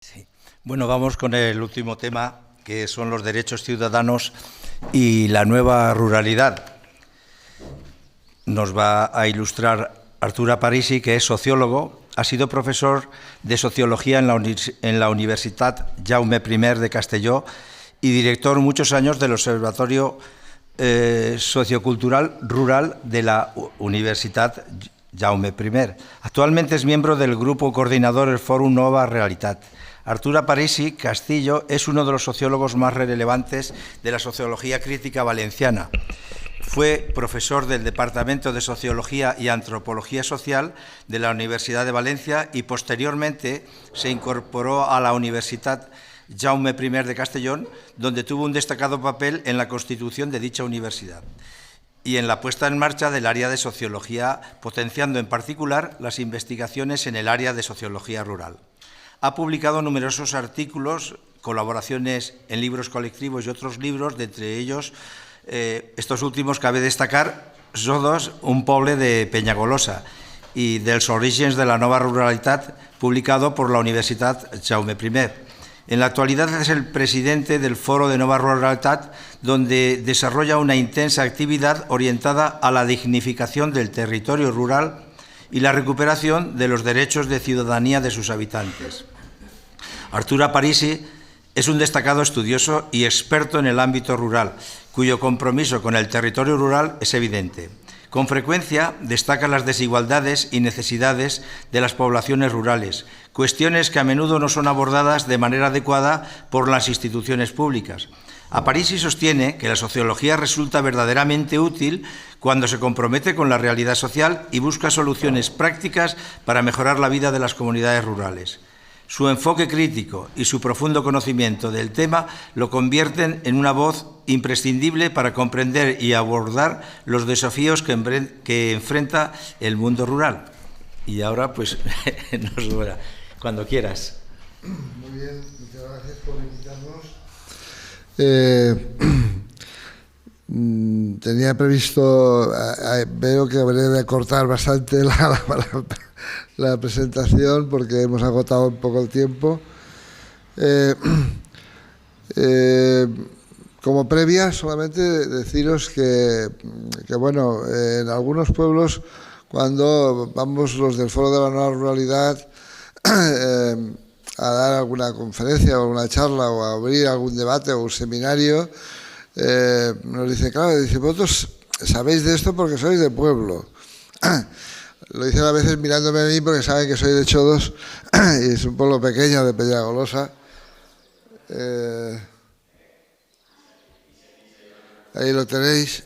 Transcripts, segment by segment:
Sí. Bueno, vamos con el último tema, que son los derechos ciudadanos y la nueva ruralidad. Nos va a ilustrar Artur Parisi, que es sociólogo, ha sido profesor de sociología en la Universitat Jaume I de Castelló y director muchos años del Observatorio Sociocultural Rural de la Universitat Jaume I. Actualmente es miembro del grupo coordinador del Fòrum Nova Realitat. Artur Parisi Castillo es uno de los sociólogos más relevantes de la sociología crítica valenciana. Fue profesor del Departamento de Sociología y Antropología Social de la Universidad de Valencia y posteriormente se incorporó a la Universitat Jaume I de Castellón, donde tuvo un destacado papel en la constitución de dicha universidad y en la puesta en marcha del área de sociología, potenciando en particular las investigaciones en el área de sociología rural. Ha publicado numerosos artículos, colaboraciones en libros colectivos y otros libros, de entre ellos, estos últimos cabe destacar, Sodos, un poble de Peñagolosa, y dels orígens de la nova ruralitat, publicado por la Universitat Jaume I. En la actualidad es el presidente del Foro de Nova Ruralitat, donde desarrolla una intensa actividad orientada a la dignificación del territorio rural y la recuperación de los derechos de ciudadanía de sus habitantes. Artur Parisi es un destacado estudioso y experto en el ámbito rural, cuyo compromiso con el territorio rural es evidente. Con frecuencia destaca las desigualdades y necesidades de las poblaciones rurales, cuestiones que a menudo no son abordadas de manera adecuada por las instituciones públicas. Parisi sostiene que la sociología resulta verdaderamente útil cuando se compromete con la realidad social y busca soluciones prácticas para mejorar la vida de las comunidades rurales. Su enfoque crítico y su profundo conocimiento del tema lo convierten en una voz imprescindible para comprender y abordar los desafíos que enfrenta el mundo rural. Y ahora, pues, cuando quieras. Muy bien, muchas gracias por invitarnos. Tenía previsto, veo que habré de acortar bastante la presentación porque hemos agotado un poco el tiempo. Como previa, solamente deciros que bueno, en algunos pueblos, cuando vamos los del Foro de la Nueva Ruralidad a dar alguna conferencia o una charla o a abrir algún debate o un seminario, nos dice, claro, dice, vosotros sabéis de esto porque sois de pueblo. Lo dicen a veces mirándome a mí porque saben que soy de Chodos y es un pueblo pequeño de Peñagolosa. Ahí lo tenéis.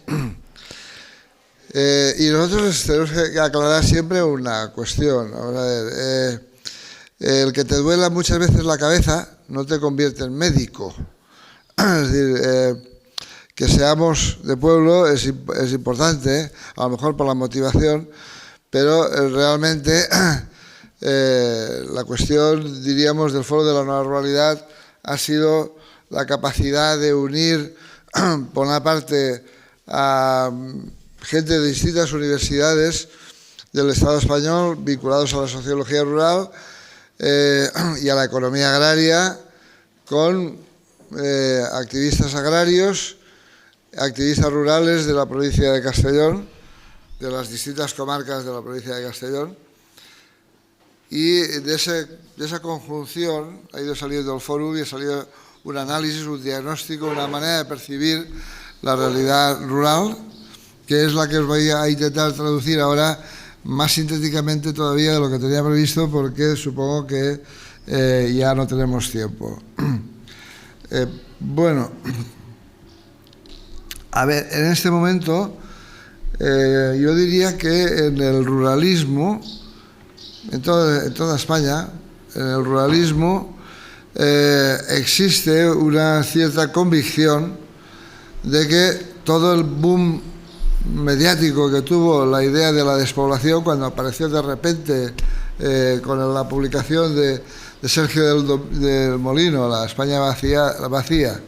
Y nosotros tenemos que aclarar siempre una cuestión. Vamos a ver, el que te duela muchas veces la cabeza no te convierte en médico. Es decir, que seamos de pueblo es importante, a lo mejor por la motivación, pero realmente la cuestión, diríamos, del Foro de la Nueva Ruralidad ha sido la capacidad de unir, por una parte, a gente de distintas universidades del Estado español vinculados a la sociología rural y a la economía agraria, con activistas agrarios, activistas rurales de la provincia de Castellón, de las distintas comarcas de la provincia de Castellón, y de esa conjunción ha ido saliendo el foro y ha salido un análisis, un diagnóstico, una manera de percibir la realidad rural, que es la que os voy a intentar traducir ahora más sintéticamente todavía de lo que tenía previsto, porque supongo que ya no tenemos tiempo. Bueno, a ver, en este momento yo diría que en el ruralismo, en toda España, en el ruralismo existe una cierta convicción de que todo el boom mediático que tuvo la idea de la despoblación, cuando apareció de repente con la publicación de Sergio del Molino, La España vacía,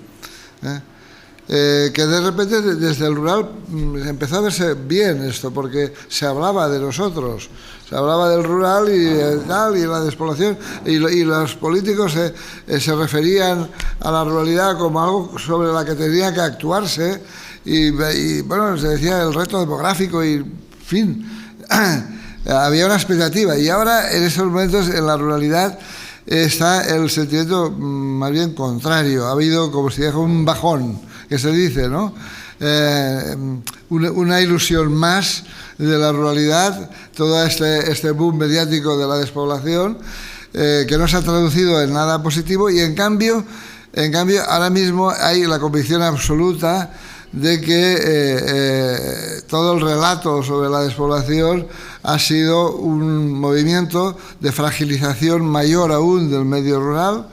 que de repente desde el rural empezó a verse bien esto, porque se hablaba de nosotros, se hablaba del rural y tal, y la despoblación, y los políticos se referían a la ruralidad como algo sobre la que tenía que actuarse, y bueno, se decía el reto demográfico y, en fin, había una expectativa. Y ahora, en estos momentos, en la ruralidad está el sentimiento más bien contrario. Ha habido, como si dijera, un bajón, que se dice, ¿no? Una ilusión más de la ruralidad, todo este boom mediático de la despoblación, que no se ha traducido en nada positivo, y en cambio ahora mismo hay la convicción absoluta de que todo el relato sobre la despoblación ha sido un movimiento de fragilización mayor aún del medio rural,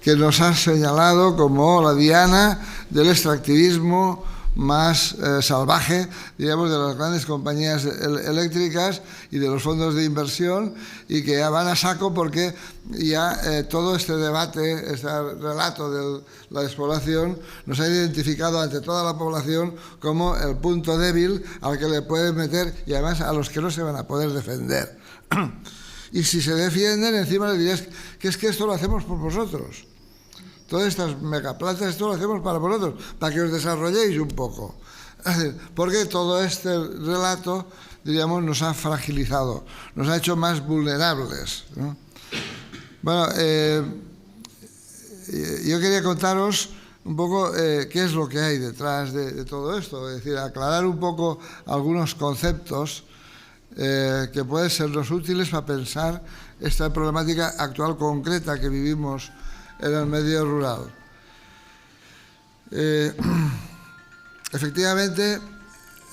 que nos ha señalado como la diana del extractivismo más salvaje, digamos, de las grandes compañías eléctricas y de los fondos de inversión, y que ya van a saco porque ya todo este debate, este relato de la despoblación, nos ha identificado ante toda la población como el punto débil al que le pueden meter, y además a los que no se van a poder defender. Y si se defienden, encima les diréis que es que esto lo hacemos por vosotros. Todas estas megaplantas, esto lo hacemos para vosotros, para que os desarrolléis un poco. Es decir, porque todo este relato, diríamos, nos ha fragilizado, nos ha hecho más vulnerables, ¿no? Bueno, yo quería contaros un poco qué es lo que hay detrás de todo esto, es decir, aclarar un poco algunos conceptos que pueden sernos útiles para pensar esta problemática actual concreta que vivimos en el medio rural. Efectivamente,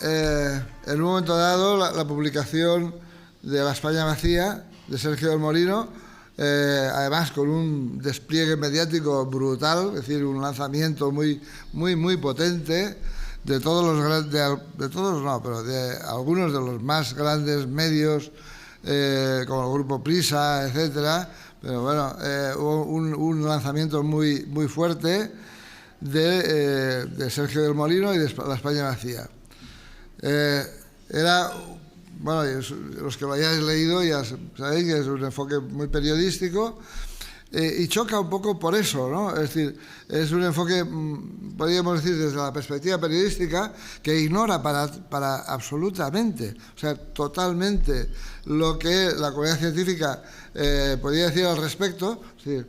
en un momento dado, la publicación de La España vacía, de Sergio del Molino, además con un despliegue mediático brutal, es decir, un lanzamiento muy potente de todos los grandes, de todos no, pero de algunos de los más grandes medios, como el Grupo Prisa, etcétera. Pero bueno, hubo un lanzamiento muy fuerte de Sergio del Molino y de La España vacía. Era, bueno, los que lo hayáis leído ya sabéis que es un enfoque muy periodístico, y choca un poco por eso, ¿no? Es decir, es un enfoque, podríamos decir, desde la perspectiva periodística, que ignora para absolutamente, o sea, totalmente, lo que la comunidad científica podría decir al respecto. Es decir,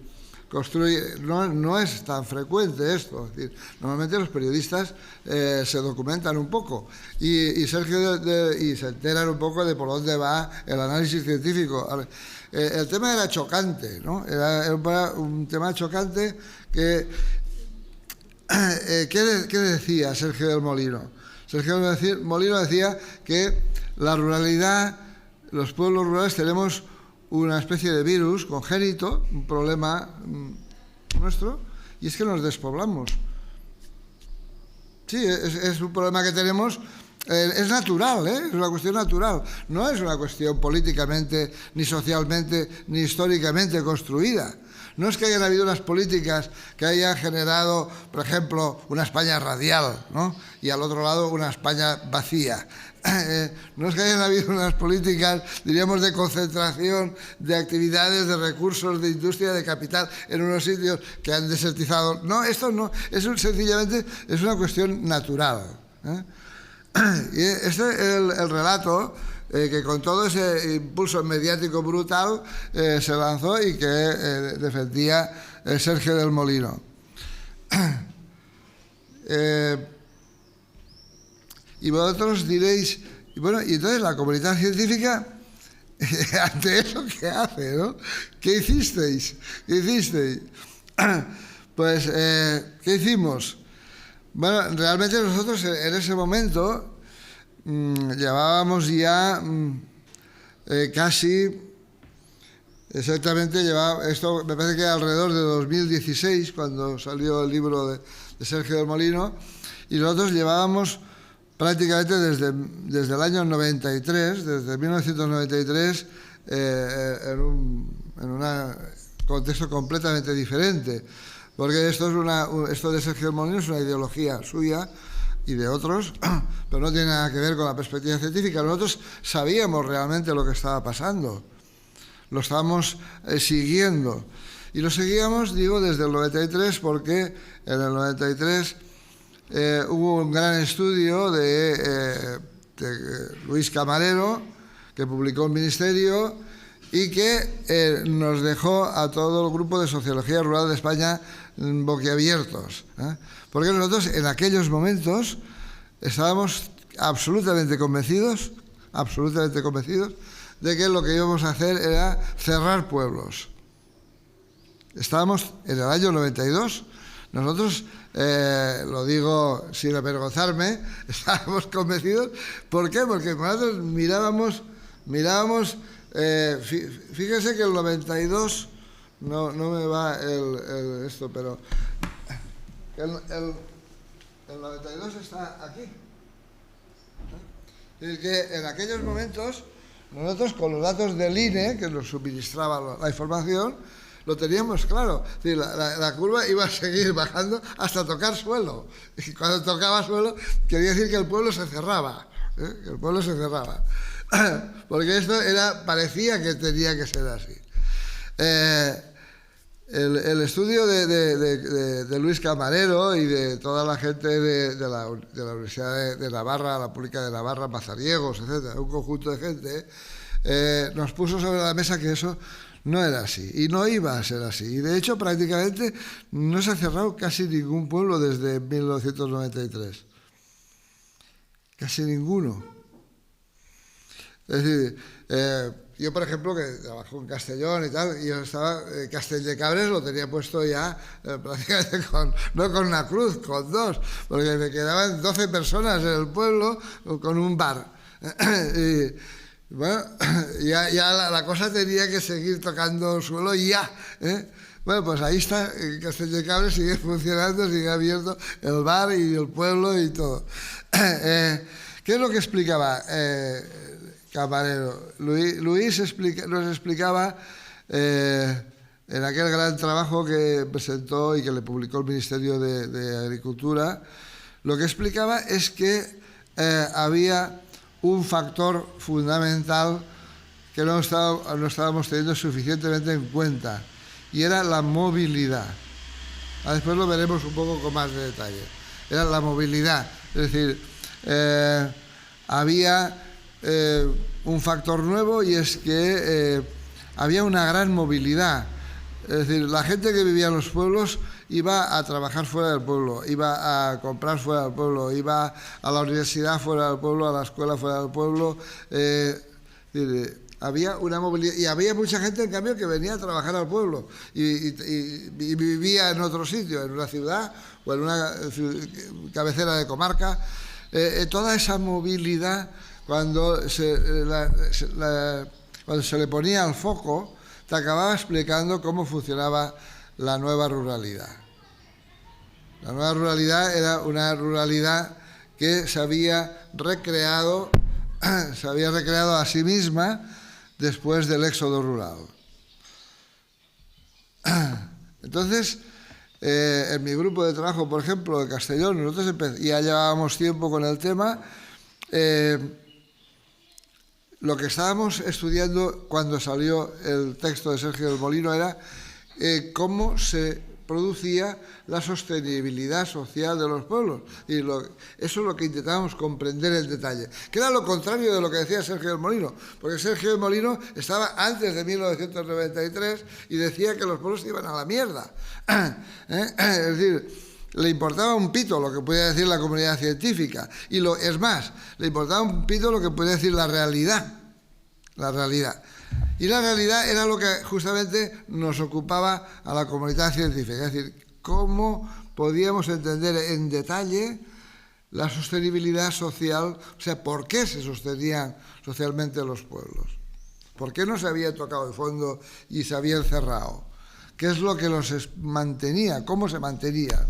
no es tan frecuente esto. Es decir, normalmente los periodistas se documentan un poco y Sergio y se enteran un poco de por dónde va el análisis científico. El tema era chocante, ¿no? Era un tema chocante que... ¿Qué decía Sergio del Molino? Sergio del Molino decía que la ruralidad, los pueblos rurales tenemos una especie de virus congénito, un problema nuestro, y es que nos despoblamos. Sí, es un problema que tenemos, es natural, es una cuestión natural, no es una cuestión políticamente, ni socialmente, ni históricamente construida. No es que hayan habido unas políticas que hayan generado, por ejemplo, una España radial, ¿no? Y al otro lado una España vacía. No es que hayan habido unas políticas, diríamos, de concentración de actividades, de recursos, de industria, de capital en unos sitios que han desertizado. No, esto no, sencillamente es una cuestión natural. Y este es el relato que con todo ese impulso mediático brutal se lanzó y que defendía Sergio del Molino. Y vosotros diréis, bueno, y entonces la comunidad científica, ante eso, ¿qué hace, no? ¿Qué hicisteis? Pues, ¿qué hicimos? Bueno, realmente nosotros en ese momento llevábamos ya casi, exactamente, esto me parece que alrededor de 2016, cuando salió el libro de Sergio del Molino, y nosotros llevábamos prácticamente desde el año 93, desde 1993, en un contexto completamente diferente. porque esto de Sergio del Molino es una ideología suya y de otros, pero no tiene nada que ver con la perspectiva científica. Nosotros sabíamos realmente lo que estaba pasando, lo estábamos siguiendo, y lo seguíamos, digo, desde el 93, porque en el 93 hubo un gran estudio de Luis Camarero, que publicó el Ministerio, y que nos dejó a todo el grupo de Sociología Rural de España boquiabiertos, porque nosotros en aquellos momentos estábamos absolutamente convencidos de que lo que íbamos a hacer era cerrar pueblos. Estábamos en el año 92, nosotros, lo digo sin avergonzarme, estábamos convencidos. ¿Por qué? Porque nosotros mirábamos, fíjense que el 92, no me va esto, pero el 92 está aquí. Es decir, que en aquellos momentos nosotros, con los datos del INE, que nos suministraba la información, lo teníamos claro. Es decir, la curva iba a seguir bajando hasta tocar suelo. Y cuando tocaba suelo, quería decir que el pueblo se cerraba. Que el pueblo se cerraba. Porque esto parecía que tenía que ser así. El estudio de Luis Camarero y de toda la gente de la Universidad de Navarra, la Pública de Navarra, Mazariegos, etcétera, un conjunto de gente, nos puso sobre la mesa que eso no era así, y no iba a ser así. Y de hecho, prácticamente no se ha cerrado casi ningún pueblo desde 1993. Casi ninguno. Es decir, yo, por ejemplo, que trabajo en Castellón y tal, y yo estaba, Castelldecabres lo tenía puesto ya prácticamente no con una cruz, con dos, porque me quedaban 12 personas en el pueblo con un bar. Y, bueno, ya la cosa tenía que seguir tocando el suelo y ya. Bueno, pues ahí está, Castelldecabres sigue funcionando, sigue abierto el bar y el pueblo y todo. ¿Qué es lo que explicaba Camarero? Luis nos explicaba en aquel gran trabajo que presentó y que le publicó el Ministerio de Agricultura. Lo que explicaba es que había un factor fundamental que no estábamos teniendo suficientemente en cuenta, y era la movilidad. Después lo veremos un poco con más de detalle. Era la movilidad, es decir, había un factor nuevo, y es que había una gran movilidad. Es decir, la gente que vivía en los pueblos iba a trabajar fuera del pueblo, iba a comprar fuera del pueblo, iba a la universidad fuera del pueblo, a la escuela fuera del pueblo. Había una movilidad, y había mucha gente, en cambio, que venía a trabajar al pueblo y vivía en otro sitio, en una ciudad o en una cabecera de comarca. Toda esa movilidad, cuando se le ponía al foco, te acababa explicando cómo funcionaba la nueva ruralidad. La nueva ruralidad era una ruralidad que se había recreado a sí misma después del éxodo rural. Entonces, en mi grupo de trabajo, por ejemplo, de Castellón, nosotros ya llevábamos tiempo con el tema. Lo que estábamos estudiando cuando salió el texto de Sergio del Molino era cómo se producía la sostenibilidad social de los pueblos. Y eso es lo que intentábamos comprender en detalle, que era lo contrario de lo que decía Sergio del Molino, porque Sergio del Molino estaba antes de 1993 y decía que los pueblos iban a la mierda. Es decir, le importaba un pito lo que podía decir la comunidad científica, y es más, le importaba un pito lo que podía decir la realidad. La realidad. Y la realidad era lo que justamente nos ocupaba a la comunidad científica, es decir, cómo podíamos entender en detalle la sostenibilidad social, o sea, por qué se sostenían socialmente los pueblos, por qué no se había tocado el fondo y se habían cerrado, qué es lo que los mantenía, cómo se mantenía.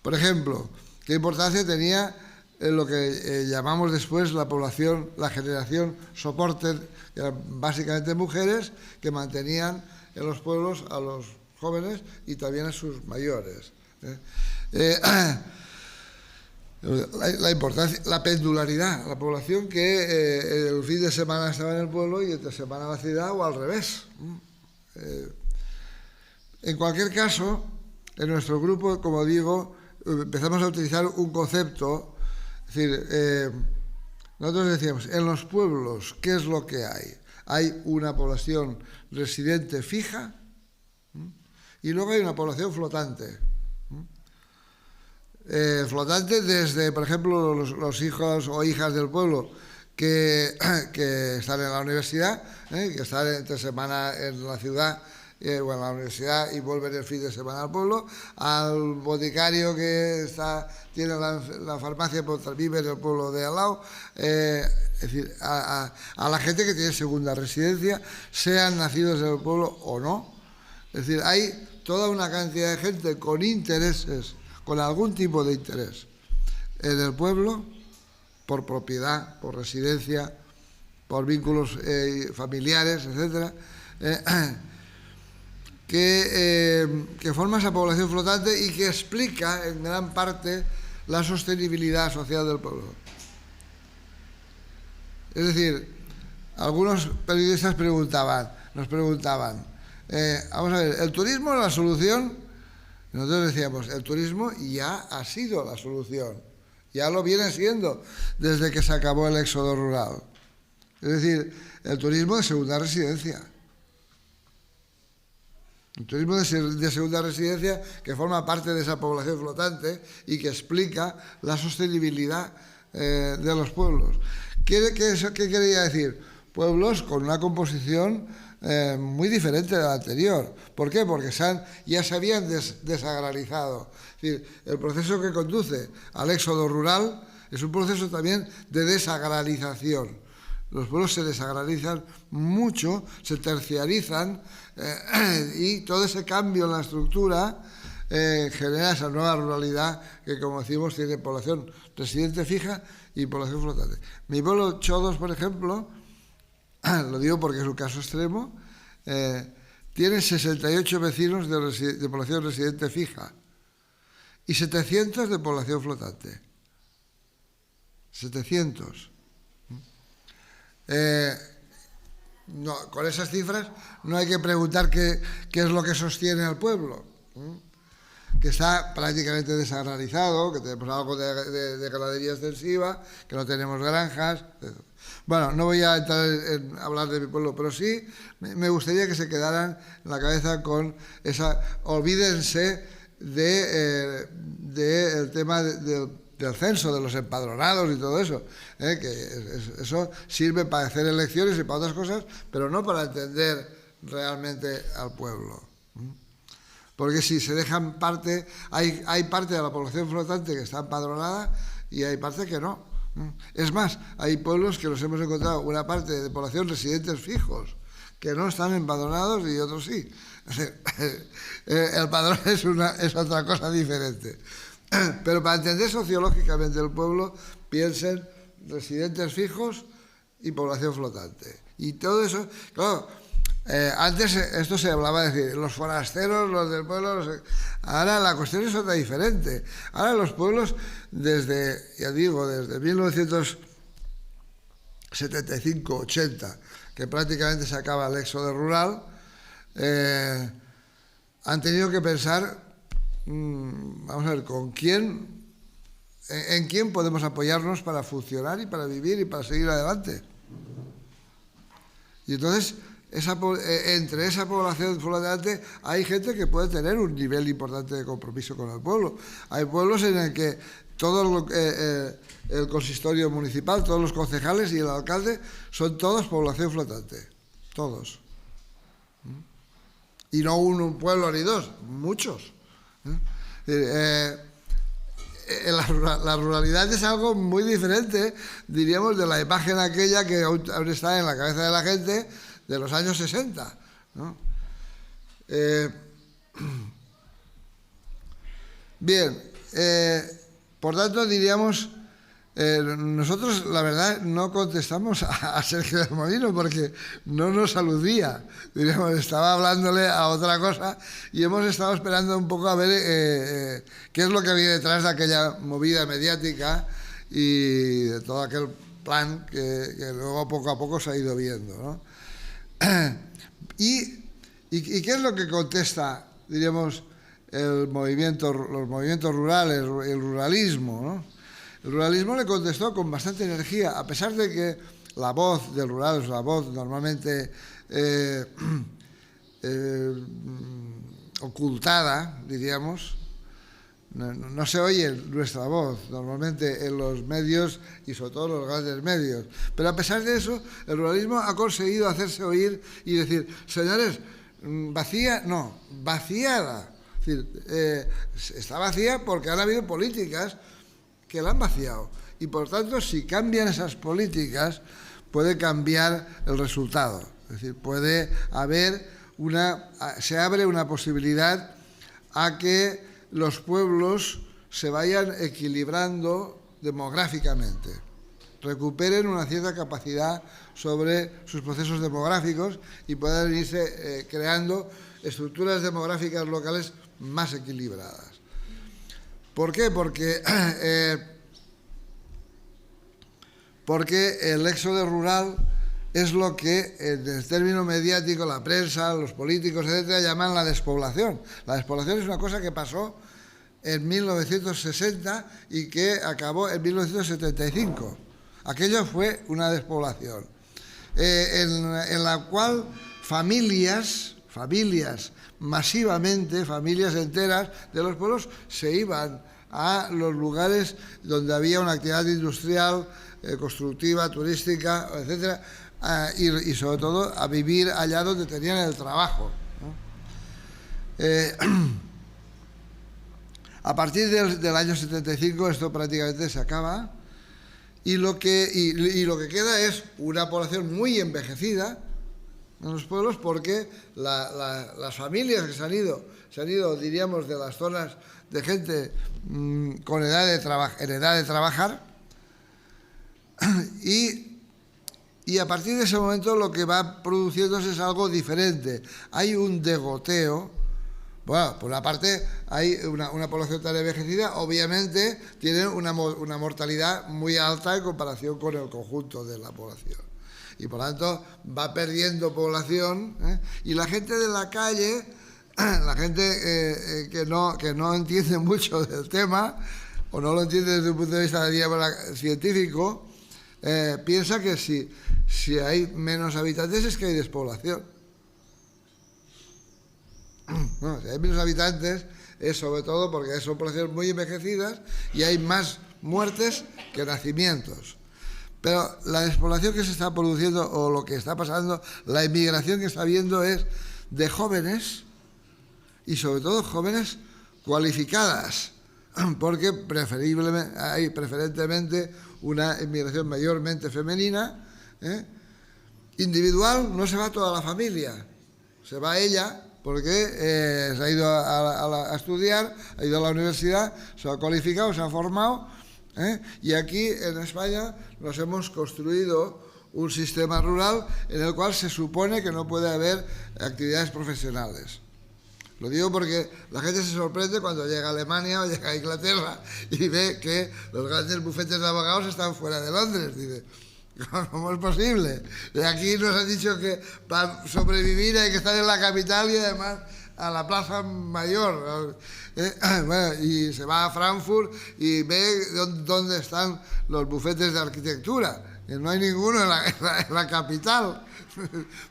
Por ejemplo, qué importancia tenía lo que llamamos después la población, la generación soporte, que eran básicamente mujeres que mantenían en los pueblos a los jóvenes y también a sus mayores. La importancia, la pendularidad, la población que el fin de semana estaba en el pueblo y entre semana en la ciudad o al revés. En cualquier caso, en nuestro grupo, como digo, empezamos a utilizar un concepto, es decir, nosotros decíamos, en los pueblos, ¿qué es lo que hay? Hay una población residente fija y luego hay una población flotante. Flotante desde, por ejemplo, los hijos o hijas del pueblo que están en la universidad, que están entre semana en la ciudad o en la universidad y vuelven el fin de semana al pueblo, al boticario que tiene la farmacia pero vive en el pueblo de al lado, es decir, a la gente que tiene segunda residencia, sean nacidos en el pueblo o no. Es decir, hay toda una cantidad de gente con intereses, con algún tipo de interés en el pueblo, por propiedad, por residencia, por vínculos familiares, etcétera, que forma esa población flotante y que explica en gran parte la sostenibilidad social del pueblo. Es decir, algunos periodistas nos preguntaban, vamos a ver, ¿el turismo es la solución? Nosotros decíamos, el turismo ya ha sido la solución, ya lo viene siendo desde que se acabó el éxodo rural. Es decir, el turismo de segunda residencia. El turismo de segunda residencia que forma parte de esa población flotante y que explica la sostenibilidad de los pueblos. ¿Qué quería decir? Pueblos con una composición muy diferente de la anterior. ¿Por qué? Porque ya se habían desagralizado. Es decir, el proceso que conduce al éxodo rural es un proceso también de desagralización. Los pueblos se desagralizan mucho, se terciarizan y todo ese cambio en la estructura genera esa nueva ruralidad que, como decimos, tiene población residente fija y población flotante. Mi pueblo, Chodos, por ejemplo, lo digo porque es un caso extremo, tiene 68 vecinos de población residente fija y 700 de población flotante. 700. No, con esas cifras no hay que preguntar qué es lo que sostiene al pueblo, que está prácticamente desagralizado, que tenemos algo de ganadería extensiva, que no tenemos granjas. Bueno, no voy a entrar en hablar de mi pueblo, pero sí me gustaría que se quedaran en la cabeza con esa... Olvídense del tema del censo, de los empadronados y todo eso, que eso sirve para hacer elecciones y para otras cosas, pero no para entender realmente al pueblo. Porque si se dejan parte, hay parte de la población flotante que está empadronada y hay parte que no. Es más, hay pueblos que nos hemos encontrado una parte de población residentes fijos que no están empadronados y otros sí. El padrón es otra cosa diferente. Pero para entender sociológicamente el pueblo, piensen residentes fijos y población flotante. Y todo eso, claro, antes esto se hablaba de decir, los forasteros, los del pueblo, ahora la cuestión es otra diferente. Ahora los pueblos, desde 1975-80, que prácticamente se acaba el éxodo rural, han tenido que pensar, vamos a ver, en quién podemos apoyarnos para funcionar y para vivir y para seguir adelante. Y entonces, entre esa población flotante hay gente que puede tener un nivel importante de compromiso con el pueblo. Hay pueblos en el que todo el consistorio municipal, todos los concejales y el alcalde son todos población flotante, todos. Y no un pueblo ni dos, muchos. La ruralidad es algo muy diferente, diríamos, de la imagen aquella que aún está en la cabeza de la gente de los años 60, ¿no? Bien, por tanto diríamos, nosotros, la verdad, no contestamos a Sergio del Molino porque no nos aludía. Diríamos, estaba hablándole a otra cosa y hemos estado esperando un poco a ver qué es lo que había detrás de aquella movida mediática y de todo aquel plan que luego poco a poco se ha ido viendo, ¿no? ¿Y qué es lo que contesta, diríamos, los movimientos rurales, el ruralismo, ¿no? El ruralismo le contestó con bastante energía, a pesar de que la voz del rural es la voz normalmente ocultada, diríamos. No se oye nuestra voz normalmente en los medios y sobre todo en los grandes medios. Pero a pesar de eso, el ruralismo ha conseguido hacerse oír y decir, señores, vacía, no, vaciada. Es decir, está vacía porque han habido políticas que la han vaciado. Y por tanto, si cambian esas políticas, puede cambiar el resultado. Es decir, puede haber se abre una posibilidad a que los pueblos se vayan equilibrando demográficamente, recuperen una cierta capacidad sobre sus procesos demográficos y puedan irse creando estructuras demográficas locales más equilibradas. ¿Por qué? Porque el éxodo rural es lo que, en el término mediático, la prensa, los políticos, etcétera, llaman la despoblación. La despoblación es una cosa que pasó en 1960 y que acabó en 1975. Aquello fue una despoblación, en la cual familias masivamente, familias enteras de los pueblos se iban a los lugares donde había una actividad industrial, constructiva, turística, etcétera, y sobre todo a vivir allá donde tenían el trabajo, ¿no? A partir del año 75 esto prácticamente se acaba y lo que queda es una población muy envejecida en los pueblos, porque las familias que se han ido, diríamos, de las zonas de gente con en edad de trabajar, y a partir de ese momento lo que va produciéndose es algo diferente. Hay un degoteo. Bueno, por una parte hay una población tan envejecida, obviamente tiene una mortalidad muy alta en comparación con el conjunto de la población. Y por lo tanto va perdiendo población, y la gente de la calle, la gente que no entiende mucho del tema, o no lo entiende desde un punto de vista, digamos, científico, piensa que si hay menos habitantes es que hay despoblación. No, si hay menos habitantes es sobre todo porque son poblaciones muy envejecidas y hay más muertes que nacimientos. Pero la despoblación que se está produciendo, o lo que está pasando, la inmigración que está habiendo, es de jóvenes, y sobre todo jóvenes cualificadas, porque hay preferentemente una inmigración mayormente femenina, individual. No se va toda la familia, se va ella porque se ha ido a estudiar, ha ido a la universidad, se ha cualificado, se ha formado, y aquí en España nos hemos construido un sistema rural en el cual se supone que no puede haber actividades profesionales. Lo digo porque la gente se sorprende cuando llega a Alemania o llega a Inglaterra y ve que los grandes bufetes de abogados están fuera de Londres. Dice, ¿cómo es posible? De aquí nos han dicho que para sobrevivir hay que estar en la capital y además a la Plaza Mayor. Bueno, y se va a Frankfurt y ve dónde están los bufetes de arquitectura. Que no hay ninguno en la capital.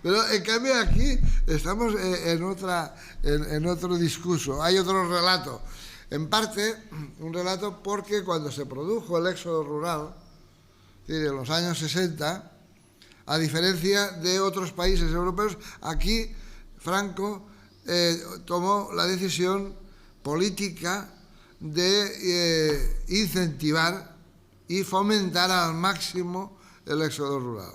Pero en cambio aquí estamos en otro discurso, hay otro relato. En parte, un relato porque cuando se produjo el éxodo rural, es decir, en los años 60, a diferencia de otros países europeos, aquí Franco tomó la decisión política de incentivar y fomentar al máximo el éxodo rural.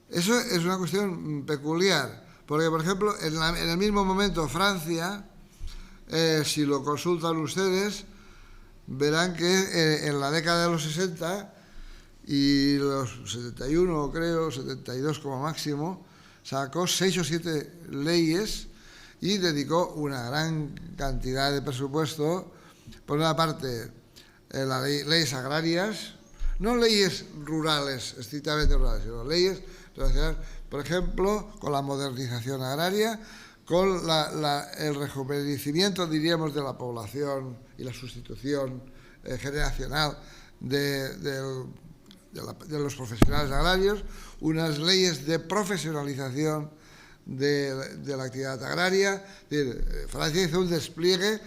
Eso es una cuestión peculiar, porque, por ejemplo, en el mismo momento Francia, si lo consultan ustedes, verán que en la década de los 60 y los 71, creo, 72 como máximo, sacó 6 o 7 leyes y dedicó una gran cantidad de presupuesto, por una parte, las leyes agrarias, no leyes rurales, estrictamente rurales, sino leyes relacionadas, por ejemplo, con la modernización agraria, con el rejuvenecimiento, diríamos, de la población y la sustitución generacional de los profesionales agrarios, unas leyes de profesionalización de la actividad agraria. Es decir, Francia hizo un despliegue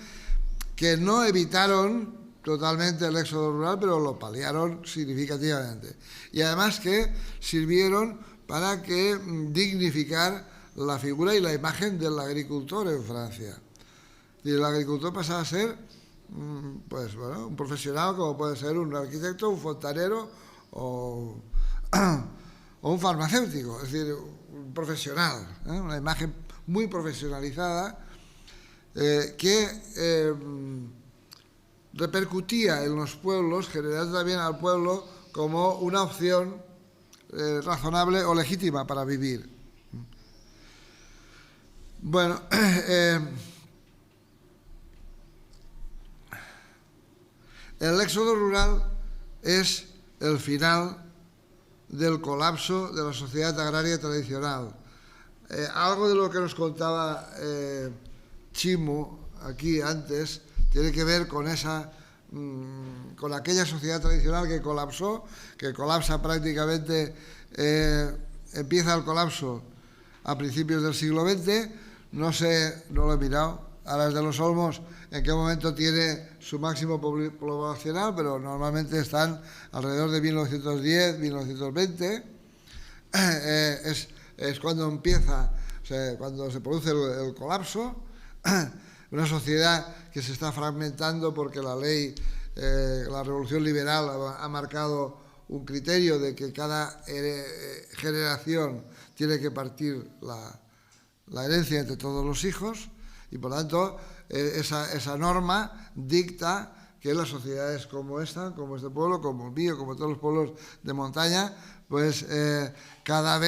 que no evitaron totalmente el éxodo rural, pero lo paliaron significativamente. Y además que sirvieron para que dignificar la figura y la imagen del agricultor en Francia. Y el agricultor pasaba a ser, pues bueno, un profesional como puede ser un arquitecto, un fontanero o un farmacéutico, es decir, un profesional, una imagen muy profesionalizada que repercutía en los pueblos, generando también al pueblo como una opción razonable o legítima para vivir. Bueno, el éxodo rural es el final del colapso de la sociedad agraria tradicional. Algo de lo que nos contaba Chimo aquí antes tiene que ver con con aquella sociedad tradicional que colapsó, que colapsa prácticamente, empieza el colapso a principios del siglo XX, no sé, no lo he mirado, Aras de los Olmos en qué momento tiene su máximo poblacional, pero normalmente están alrededor de 1910, 1920, es cuando empieza, o sea, cuando se produce el colapso. Una sociedad que se está fragmentando porque la ley, la revolución liberal ha marcado un criterio de que cada generación tiene que partir la herencia entre todos los hijos y por lo tanto esa norma dicta que las sociedades como esta, como este pueblo, como el mío, como todos los pueblos de montaña, pues cada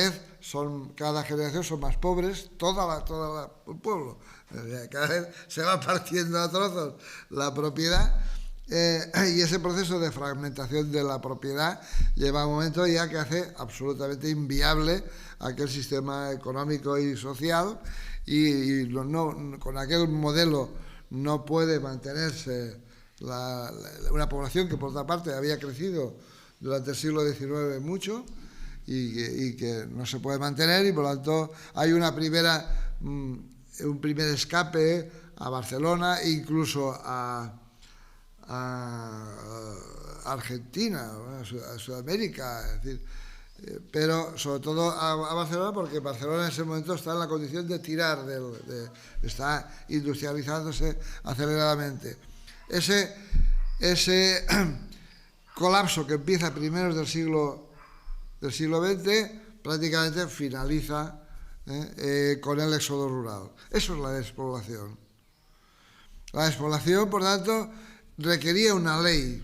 generación son más pobres, todo el pueblo. Cada vez se va partiendo a trozos la propiedad y ese proceso de fragmentación de la propiedad lleva a un momento ya que hace absolutamente inviable aquel sistema económico y social y con aquel modelo no puede mantenerse una población que por otra parte había crecido durante el siglo XIX mucho y que no se puede mantener y por lo tanto hay un primer escape a Barcelona, incluso a Argentina, a Sudamérica, es decir, pero sobre todo a Barcelona porque Barcelona en ese momento está en la condición de tirar, está industrializándose aceleradamente. Ese colapso que empieza a primeros del siglo XX prácticamente finaliza con el éxodo rural. Eso es la despoblación. La despoblación, por tanto, requería una ley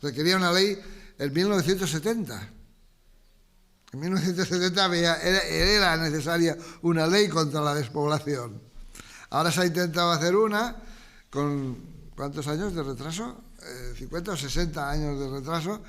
en 1970. En 1970 era necesaria una ley contra la despoblación. Ahora se ha intentado hacer una con ¿cuántos años de retraso? 50 o 60 años de retraso.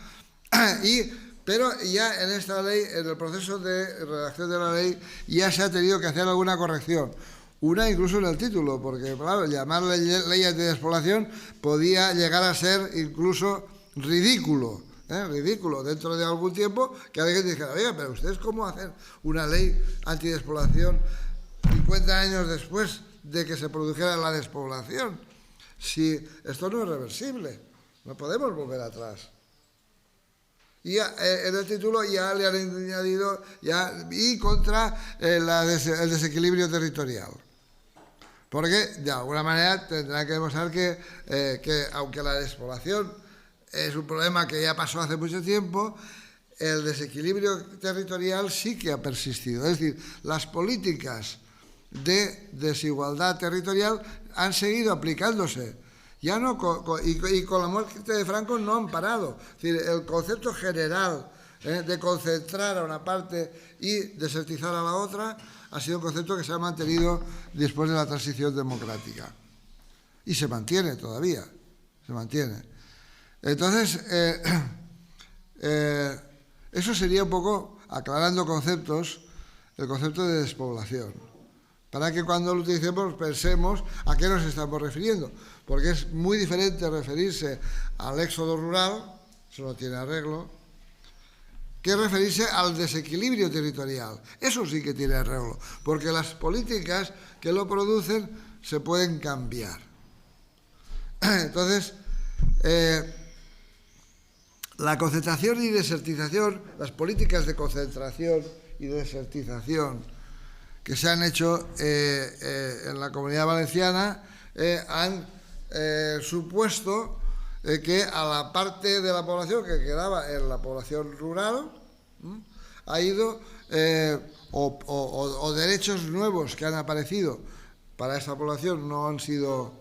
Pero ya en esta ley, en el proceso de redacción de la ley, ya se ha tenido que hacer alguna corrección. Una incluso en el título, porque claro, llamarle leyes de despoblación podía llegar a ser incluso ridículo. Ridículo dentro de algún tiempo que alguien dijera, oiga, pero ustedes cómo hacen una ley antidespoblación 50 años después de que se produjera la despoblación, si esto no es reversible, no podemos volver atrás. Y en el título ya le han añadido y contra el desequilibrio territorial, porque de alguna manera tendrán que demostrar que aunque la despoblación es un problema que ya pasó hace mucho tiempo, el desequilibrio territorial sí que ha persistido. Es decir, las políticas de desigualdad territorial han seguido aplicándose Ya no, y con la muerte de Franco no han parado. Es decir, el concepto general de concentrar a una parte y desertizar a la otra ha sido un concepto que se ha mantenido después de la transición democrática. Y se mantiene todavía, se mantiene. Entonces, eso sería un poco, aclarando conceptos, el concepto de despoblación, para que cuando lo utilicemos pensemos a qué nos estamos refiriendo, porque es muy diferente referirse al éxodo rural, eso no tiene arreglo, que referirse al desequilibrio territorial. Eso sí que tiene arreglo, porque las políticas que lo producen se pueden cambiar. Entonces, la concentración y desertización, las políticas de concentración y desertización que se han hecho en la Comunidad Valenciana han supuesto que a la parte de la población que quedaba en la población rural ha ido o derechos nuevos que han aparecido para esa población no han sido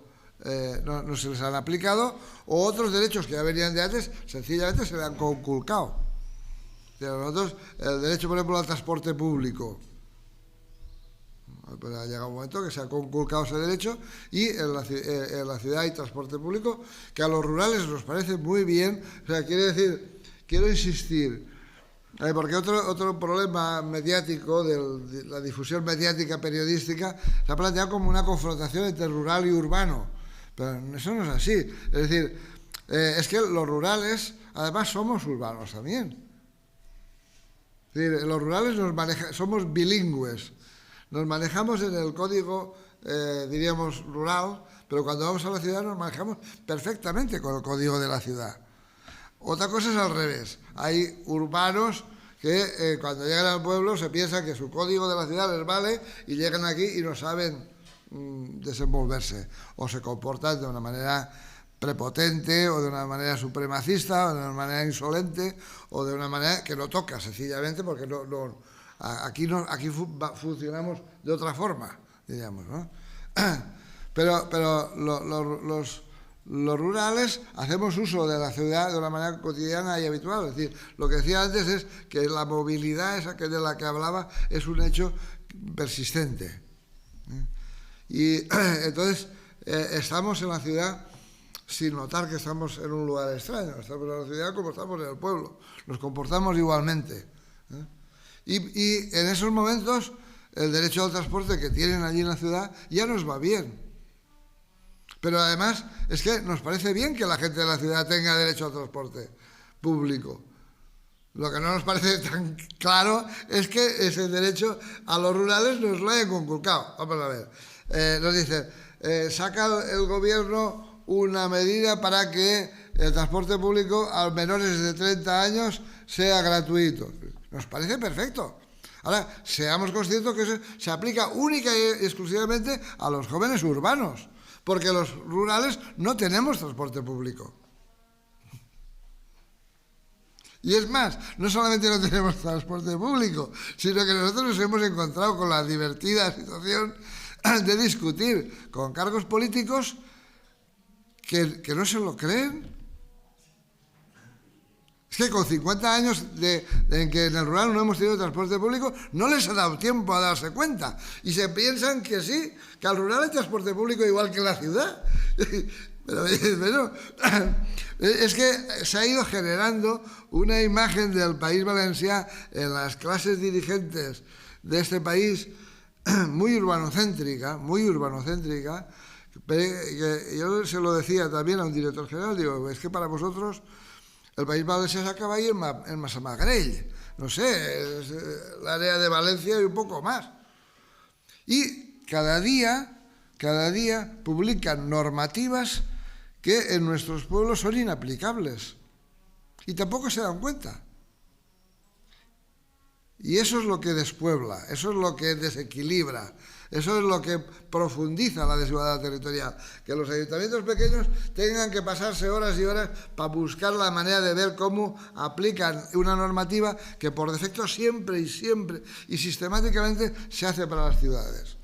no se les han aplicado, o otros derechos que ya venían de antes sencillamente se le han conculcado. O sea, nosotros, el derecho, por ejemplo, al transporte público, pues ha llegado un momento que se ha conculcado ese derecho, y en la ciudad hay transporte público que a los rurales nos parece muy bien. O sea, quiero insistir, porque otro problema mediático de la difusión mediática periodística se ha planteado como una confrontación entre rural y urbano, pero eso no es así. Es decir, es que los rurales además somos urbanos también. Es decir, los rurales somos bilingües, nos manejamos en el código, diríamos, rural, pero cuando vamos a la ciudad nos manejamos perfectamente con el código de la ciudad. Otra cosa es al revés. Hay urbanos que cuando llegan al pueblo se piensan que su código de la ciudad les vale y llegan aquí y no saben desenvolverse, o se comportan de una manera prepotente, o de una manera supremacista, o de una manera insolente, o de una manera que no toca, sencillamente porque aquí funcionamos de otra forma, diríamos, ¿no? Pero los rurales hacemos uso de la ciudad de una manera cotidiana y habitual. Es decir, lo que decía antes es que la movilidad esa de la que hablaba es un hecho persistente. Y entonces estamos en la ciudad sin notar que estamos en un lugar extraño. Estamos en la ciudad como estamos en el pueblo. Nos comportamos igualmente. Y en esos momentos el derecho al transporte que tienen allí en la ciudad ya nos va bien. Pero además es que nos parece bien que la gente de la ciudad tenga derecho al transporte público. Lo que no nos parece tan claro es que ese derecho a los rurales nos lo hayan conculcado. Vamos a ver. Nos dice, saca el gobierno una medida para que el transporte público a menores de 30 años sea gratuito. Nos parece perfecto. Ahora, seamos conscientes que eso se aplica única y exclusivamente a los jóvenes urbanos, porque los rurales no tenemos transporte público. Y es más, no solamente no tenemos transporte público, sino que nosotros nos hemos encontrado con la divertida situación de discutir con cargos políticos que no se lo creen. Es que con 50 años en que en el rural no hemos tenido transporte público, no les ha dado tiempo a darse cuenta. Y se piensan que sí, que al rural hay transporte público igual que en la ciudad. Pero es que se ha ido generando una imagen del País Valencià en las clases dirigentes de este país muy urbanocéntrica, que yo se lo decía también a un director general, digo, es que para vosotros el País Valencià se acaba ahí en Massamagrell, no sé, es el área de Valencia y un poco más. Y cada día publican normativas que en nuestros pueblos son inaplicables y tampoco se dan cuenta. Y eso es lo que despuebla, eso es lo que desequilibra, eso es lo que profundiza la desigualdad territorial. Que los ayuntamientos pequeños tengan que pasarse horas y horas para buscar la manera de ver cómo aplican una normativa que por defecto siempre y sistemáticamente se hace para las ciudades.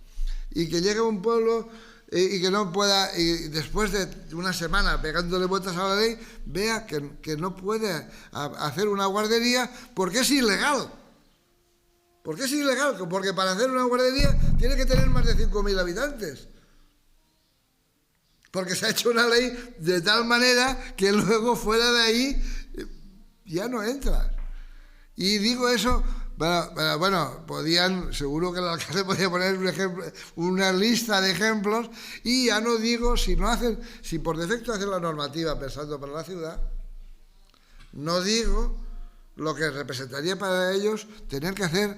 Y que llegue a un pueblo y que no pueda, y después de una semana pegándole vueltas a la ley, vea que no puede hacer una guardería porque es ilegal. ¿Por qué es ilegal? Porque para hacer una guardería tiene que tener más de 5.000 habitantes. Porque se ha hecho una ley de tal manera que luego fuera de ahí ya no entras. Y digo eso, bueno, seguro que el alcalde podía poner un ejemplo, una lista de ejemplos, y ya no digo si por defecto hacen la normativa pensando para la ciudad, no digo lo que representaría para ellos tener que hacer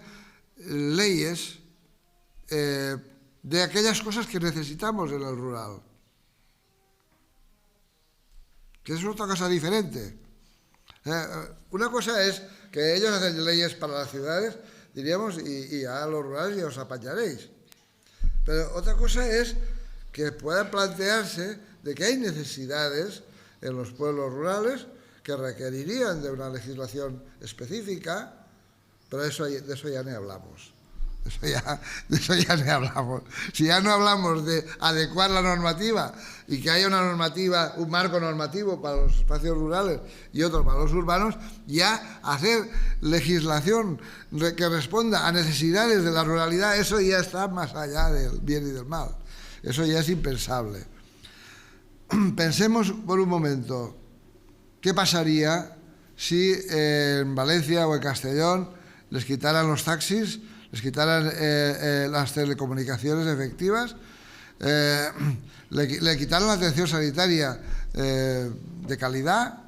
leyes de aquellas cosas que necesitamos en el rural, que es otra cosa diferente. Una cosa es que ellos hacen leyes para las ciudades, diríamos, y a los rurales ya os apañaréis. Pero otra cosa es que pueda plantearse de que hay necesidades en los pueblos rurales que requerirían de una legislación específica, pero de eso ya ni hablamos. De eso ya ni hablamos. Si ya no hablamos de adecuar la normativa y que haya una normativa, un marco normativo para los espacios rurales y otro para los urbanos, ya hacer legislación que responda a necesidades de la ruralidad, eso ya está más allá del bien y del mal. Eso ya es impensable. Pensemos por un momento, ¿qué pasaría si en Valencia o en Castellón les quitaran los taxis, les quitaran las telecomunicaciones efectivas, le quitaran la atención sanitaria de calidad?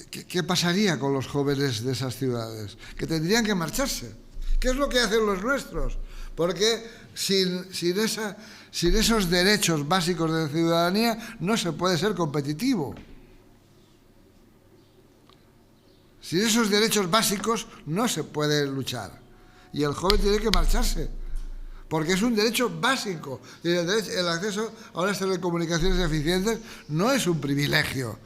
¿Qué pasaría con los jóvenes de esas ciudades? Que tendrían que marcharse. ¿Qué es lo que hacen los nuestros? Porque sin esos derechos básicos de ciudadanía no se puede ser competitivo. Sin esos derechos básicos no se puede luchar. Y el joven tiene que marcharse, porque es un derecho básico. El acceso a unas telecomunicaciones eficientes no es un privilegio.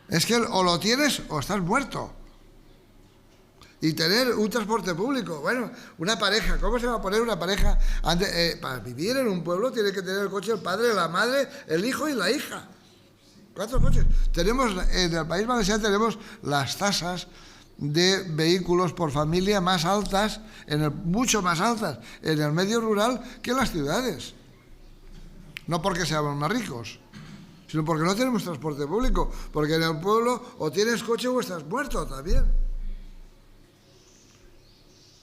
Es que o lo tienes o estás muerto. Y tener un transporte público, bueno, una pareja, ¿cómo se va a poner una pareja? Para vivir en un pueblo tiene que tener el coche el padre, la madre, el hijo y la hija. 4 coches. En el País Valenciano tenemos las tasas de vehículos por familia más altas, mucho más altas en el medio rural que en las ciudades. No porque seamos más ricos, sino porque no tenemos transporte público, porque en el pueblo o tienes coche o estás muerto también.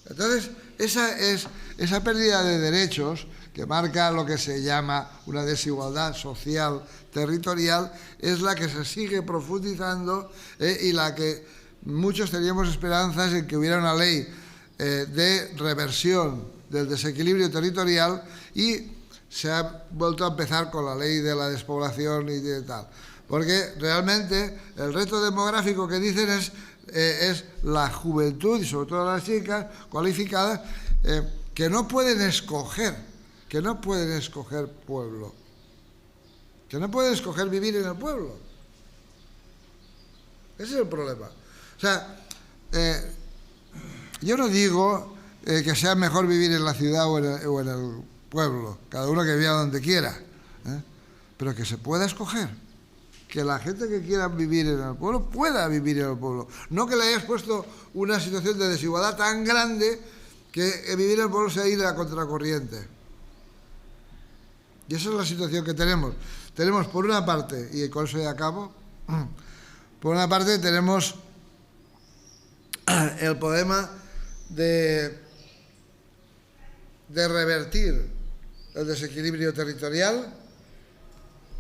Entonces, esa pérdida de derechos, que marca lo que se llama una desigualdad social territorial, es la que se sigue profundizando y la que muchos teníamos esperanzas en que hubiera una ley de reversión del desequilibrio territorial, y se ha vuelto a empezar con la ley de la despoblación y de tal. Porque realmente el reto demográfico que dicen es la juventud, y sobre todo las chicas cualificadas, que no pueden escoger pueblo, que no pueden escoger vivir en el pueblo. Ese es el problema. O sea, yo no digo que sea mejor vivir en la ciudad o en el pueblo, cada uno que viva donde quiera, pero que se pueda escoger, que la gente que quiera vivir en el pueblo pueda vivir en el pueblo, no que le hayas puesto una situación de desigualdad tan grande que vivir en el pueblo sea ir a la contracorriente. Y esa es la situación que tenemos. Tenemos por una parte, y con eso ya acabo, por una parte tenemos el problema de revertir el desequilibrio territorial,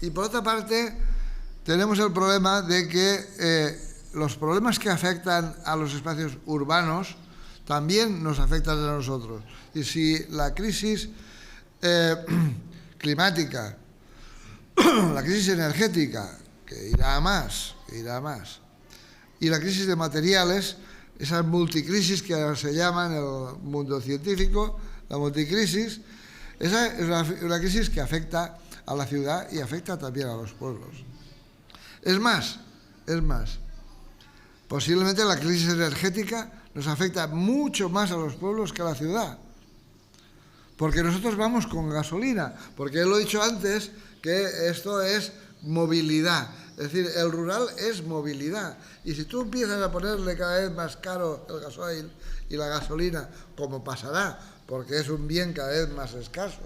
y por otra parte tenemos el problema de que los problemas que afectan a los espacios urbanos también nos afectan a nosotros. Y si la crisis climática, la crisis energética, que irá a más, y la crisis de materiales, esas multicrisis que se llaman en el mundo científico, la multicrisis, esa es una crisis que afecta a la ciudad y afecta también a los pueblos. Es más, posiblemente la crisis energética nos afecta mucho más a los pueblos que a la ciudad. porque nosotros vamos con gasolina, porque lo he dicho antes que esto es movilidad, es decir, el rural es movilidad, y si tú empiezas a ponerle cada vez más caro el gasoil y la gasolina, como pasará, porque es un bien cada vez más escaso,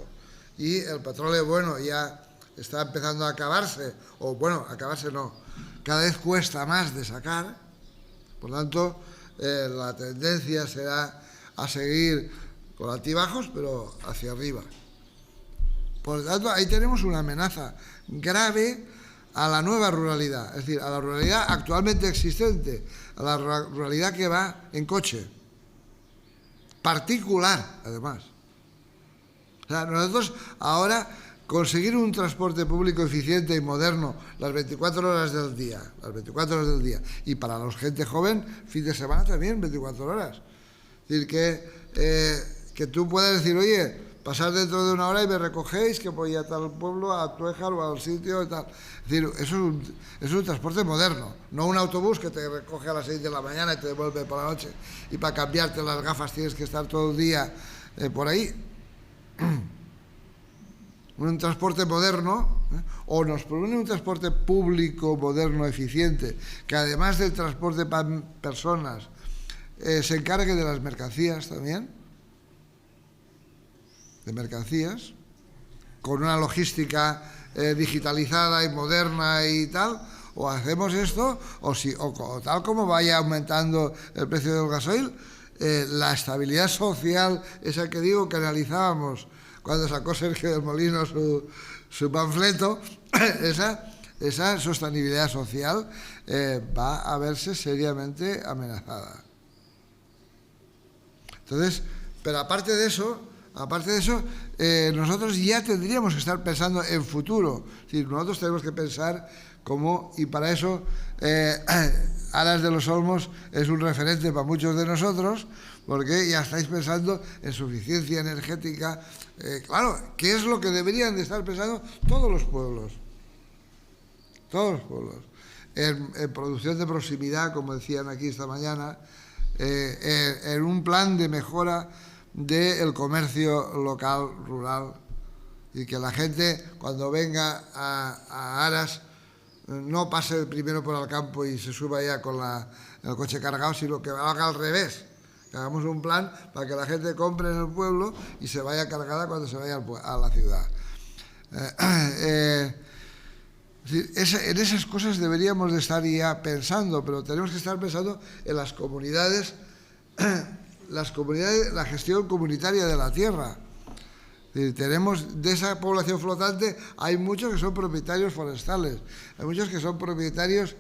y el petróleo, bueno, ya está empezando a acabarse, o bueno, acabarse no, cada vez cuesta más de sacar, por tanto, la tendencia será a seguir con altibajos, pero hacia arriba. Por lo tanto, ahí tenemos una amenaza grave a la nueva ruralidad, es decir, a la ruralidad actualmente existente, a la ruralidad que va en coche, particular, además. O sea, nosotros ahora conseguir un transporte público eficiente y moderno las 24 horas del día, y para la gente joven, fin de semana también, 24 horas. Es decir, que tú puedas decir, oye, pasar dentro de una hora y me recogéis, que voy a tal pueblo, a Tuéjar o al sitio y tal. Es decir, eso es un transporte moderno, no un autobús que te recoge a las 6 de la mañana y te devuelve por la noche, y para cambiarte las gafas tienes que estar todo el día por ahí. Un transporte moderno, o nos propone un transporte público, moderno, eficiente, que además del transporte para personas, se encargue de las mercancías también, de mercancías, con una logística digitalizada y moderna y tal, o hacemos esto, o tal como vaya aumentando el precio del gasoil, la estabilidad social, esa que digo que analizábamos cuando sacó Sergio del Molino su panfleto, esa sostenibilidad social va a verse seriamente amenazada. Entonces, pero aparte de eso, nosotros ya tendríamos que estar pensando en futuro. Es decir, nosotros tenemos que pensar cómo, y para eso Aras de los Olmos es un referente para muchos de nosotros, porque ya estáis pensando en suficiencia energética. Claro, ¿qué es lo que deberían de estar pensando todos los pueblos? Todos los pueblos. En producción de proximidad, como decían aquí esta mañana, en un plan de mejora del comercio local, rural, y que la gente, cuando venga a Aras, no pase primero por el campo y se suba ya con el coche cargado, sino que haga al revés. Que hagamos un plan para que la gente compre en el pueblo y se vaya cargada cuando se vaya a la ciudad. En esas cosas deberíamos de estar ya pensando, pero tenemos que estar pensando en las comunidades, la gestión comunitaria de la tierra. Tenemos de esa población flotante, hay muchos que son propietarios forestales, hay muchos que son propietarios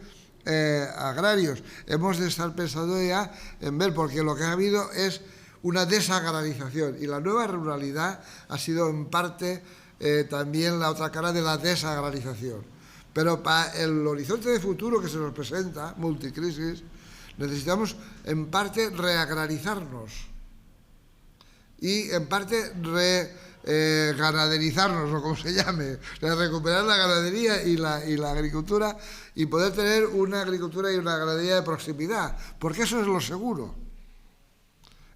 agrarios. Hemos de estar pensando ya en ver, porque lo que ha habido es una desagrarización, y la nueva ruralidad ha sido en parte también la otra cara de la desagrarización. Pero para el horizonte de futuro que se nos presenta, multicrisis, necesitamos en parte reagrarizarnos y en parte ganaderizarnos, o como se llame, recuperar la ganadería y la agricultura, y poder tener una agricultura y una ganadería de proximidad, porque eso es lo seguro.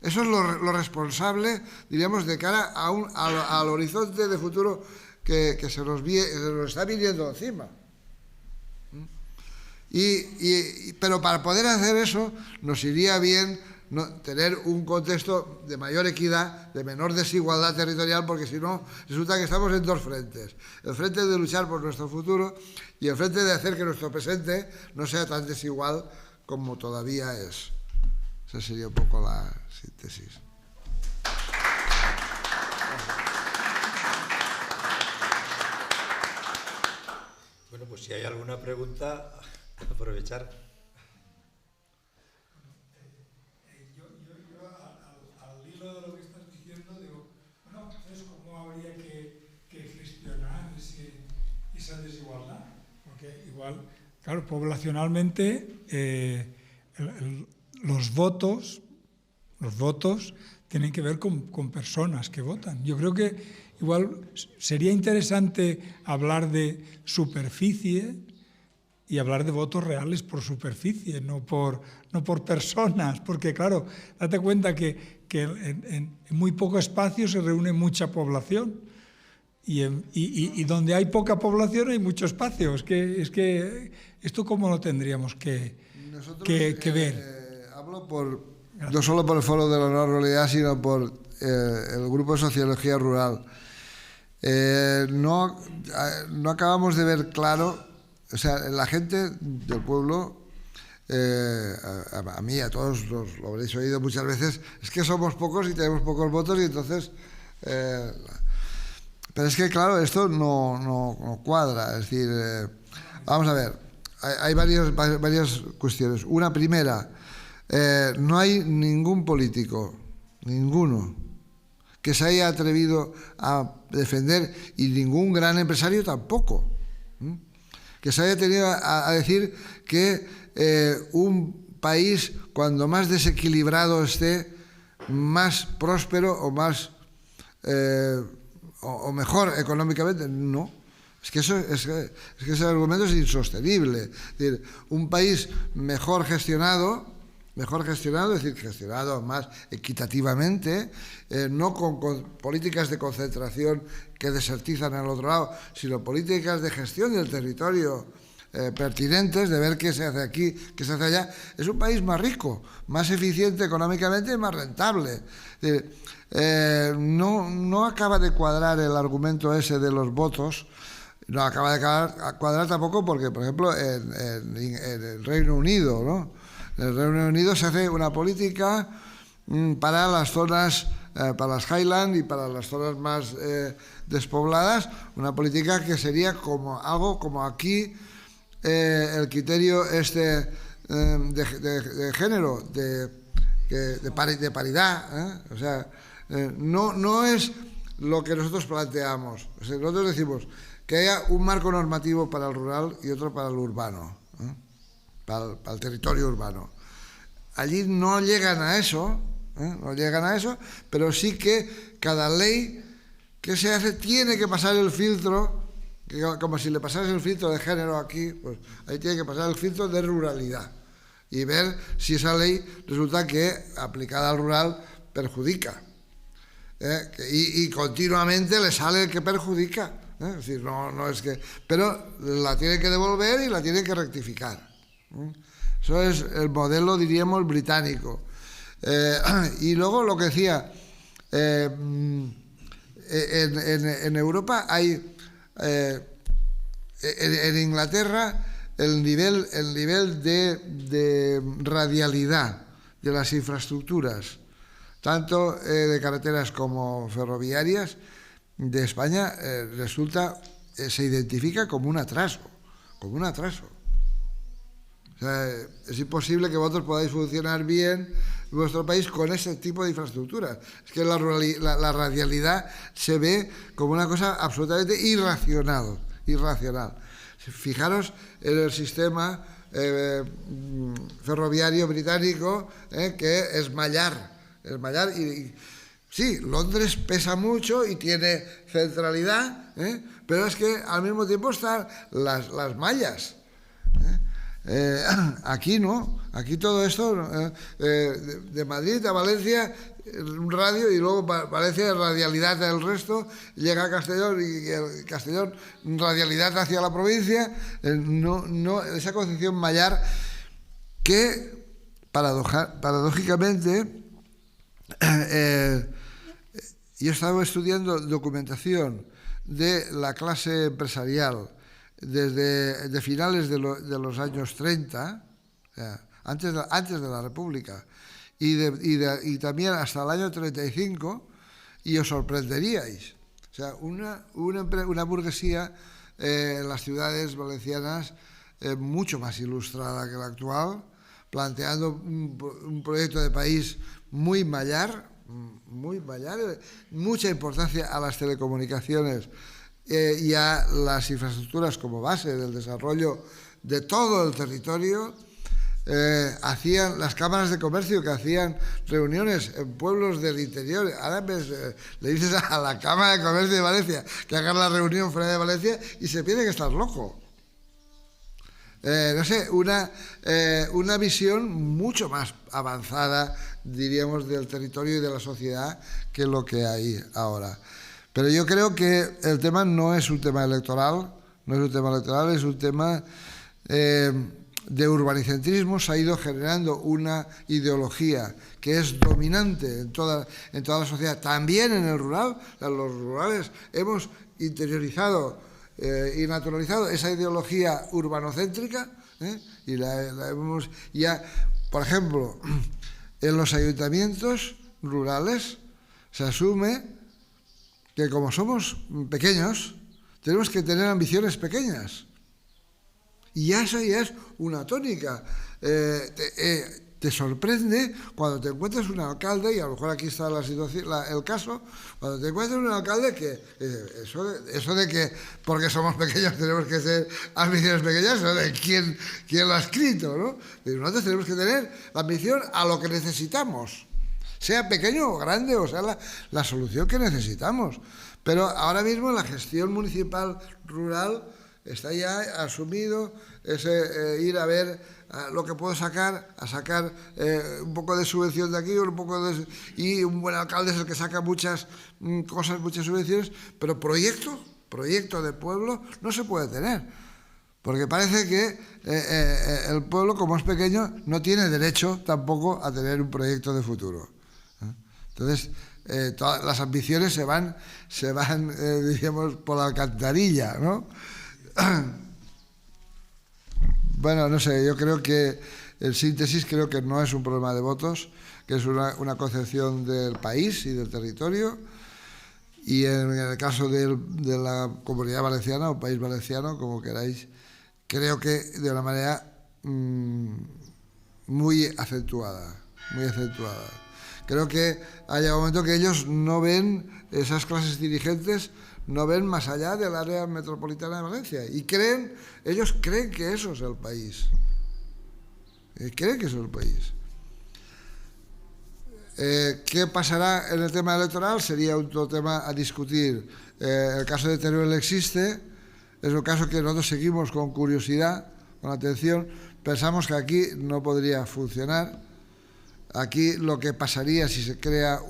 Eso es lo responsable, diríamos, de cara al horizonte de futuro que se nos está viniendo encima. Pero para poder hacer eso nos iría bien tener un contexto de mayor equidad, de menor desigualdad territorial, porque si no, resulta que estamos en dos frentes. El frente de luchar por nuestro futuro y el frente de hacer que nuestro presente no sea tan desigual como todavía es. Esa sería un poco la síntesis. Bueno, pues si hay alguna pregunta, aprovechar. Yo al hilo de lo que estás diciendo, digo, bueno, entonces, ¿cómo habría que gestionar esa desigualdad? Porque igual, claro, poblacionalmente los votos tienen que ver con personas que votan. Yo creo que igual sería interesante hablar de superficie y hablar de votos reales por superficie, no por personas, porque claro, date cuenta que en muy poco espacio se reúne mucha población y donde hay poca población hay mucho espacio. Es que esto cómo lo tendríamos que ver. Hablo no solo por el Foro de la Nueva Ruralidad, sino por el Grupo de Sociología Rural. No acabamos de ver claro. O sea, la gente del pueblo, a mí, a todos lo habréis oído muchas veces, es que somos pocos y tenemos pocos votos y entonces... pero es que, claro, esto no cuadra. Es decir, vamos a ver, hay varias cuestiones. Una primera, no hay ningún político, ninguno, que se haya atrevido a defender, y ningún gran empresario tampoco, que se haya tenido a decir que un país, cuando más desequilibrado esté, más próspero o más o mejor económicamente. No, es que ese argumento es insostenible. Es decir, un país mejor gestionado, es decir, gestionado más equitativamente, no con políticas de concentración que desertizan al otro lado, sino políticas de gestión del territorio pertinentes, de ver qué se hace aquí, qué se hace allá. Es un país más rico, más eficiente económicamente y más rentable. Es decir, no acaba de cuadrar el argumento ese de los votos. No acaba de cuadrar tampoco porque, por ejemplo, en el Reino Unido, ¿no? En el Reino Unido se hace una política para las zonas, para las Highlands y para las zonas más despobladas, una política que sería como algo como aquí el criterio de género, de paridad, o sea, no es lo que nosotros planteamos. O sea, nosotros decimos que haya un marco normativo para el rural y otro para el urbano, para el territorio urbano. Allí no llegan a eso, pero sí que cada ley que se hace tiene que pasar el filtro, como si le pasase el filtro de género aquí, pues ahí tiene que pasar el filtro de ruralidad y ver si esa ley resulta que aplicada al rural perjudica. Y continuamente le sale el que perjudica. Es decir, no es que... Pero la tiene que devolver y la tiene que rectificar. Eso es el modelo, diríamos, británico. Y luego lo que decía, en Europa hay... en Inglaterra el nivel de radialidad de las infraestructuras, tanto de carreteras como ferroviarias, de España se identifica como un atraso. O sea, es imposible que vosotros podáis funcionar bien en vuestro país con ese tipo de infraestructuras. Es que la radialidad se ve como una cosa absolutamente irracional. Fijaros en el sistema ferroviario británico, que es mallar. Sí, Londres pesa mucho y tiene centralidad, pero es que al mismo tiempo están las mallas. Aquí no, aquí todo esto, de Madrid a Valencia, un radio, y luego Valencia radialidad del resto, llega a Castellón y el Castellón radialidad hacia la provincia. Esa concepción mallar que paradójicamente yo estaba estudiando documentación de la clase empresarial desde finales de los años 30, o sea, antes de la República, y también hasta el año 35, y os sorprenderíais. O sea, una burguesía en las ciudades valencianas mucho más ilustrada que la actual, planteando un proyecto de país muy mallar, mucha importancia a las telecomunicaciones y a las infraestructuras como base del desarrollo de todo el territorio. Hacían las cámaras de comercio que hacían reuniones en pueblos del interior. Ahora le dices a la Cámara de Comercio de Valencia que hagan la reunión fuera de Valencia y se piensa que estás loco. no sé, una visión mucho más avanzada, diríamos, del territorio y de la sociedad que lo que hay ahora. Pero yo creo que el tema no es un tema electoral, es un tema de urbanicentrismo. Se ha ido generando una ideología que es dominante en toda la sociedad, también en el rural. Los rurales hemos interiorizado y naturalizado esa ideología urbanocéntrica, y la hemos ya, por ejemplo, en los ayuntamientos rurales se asume que como somos pequeños tenemos que tener ambiciones pequeñas. Y eso ya es una tónica. Te sorprende cuando te encuentras un alcalde, y a lo mejor aquí está el caso, cuando te encuentras un alcalde que eso de que porque somos pequeños tenemos que ser ambiciones pequeñas, eso de quién lo ha escrito, ¿no? Pero nosotros tenemos que tener la ambición a lo que necesitamos, sea pequeño o grande, o sea la solución que necesitamos. Pero ahora mismo la gestión municipal rural está ya asumido ese ir a ver lo que puedo sacar, un poco de subvención de aquí, y un buen alcalde es el que saca muchas cosas, muchas subvenciones, pero proyecto de pueblo no se puede tener, porque parece que el pueblo, como es pequeño, no tiene derecho tampoco a tener un proyecto de futuro. Entonces, todas las ambiciones se van diríamos, por la alcantarilla, ¿no? Bueno, no sé, yo creo que, en síntesis, creo que no es un problema de votos, que es una concepción del país y del territorio, y en el caso de la Comunidad Valenciana o País Valenciano, como queráis, creo que de una manera muy acentuada. Creo que ha llegado un momento que ellos no ven, esas clases dirigentes no ven más allá del área metropolitana de Valencia, y ellos creen que eso es el país. ¿Qué pasará en el tema electoral? Sería otro tema a discutir. El caso de Teruel existe, es un caso que nosotros seguimos con curiosidad, con atención. Pensamos que aquí no podría funcionar. Aquí lo que pasaría si se crea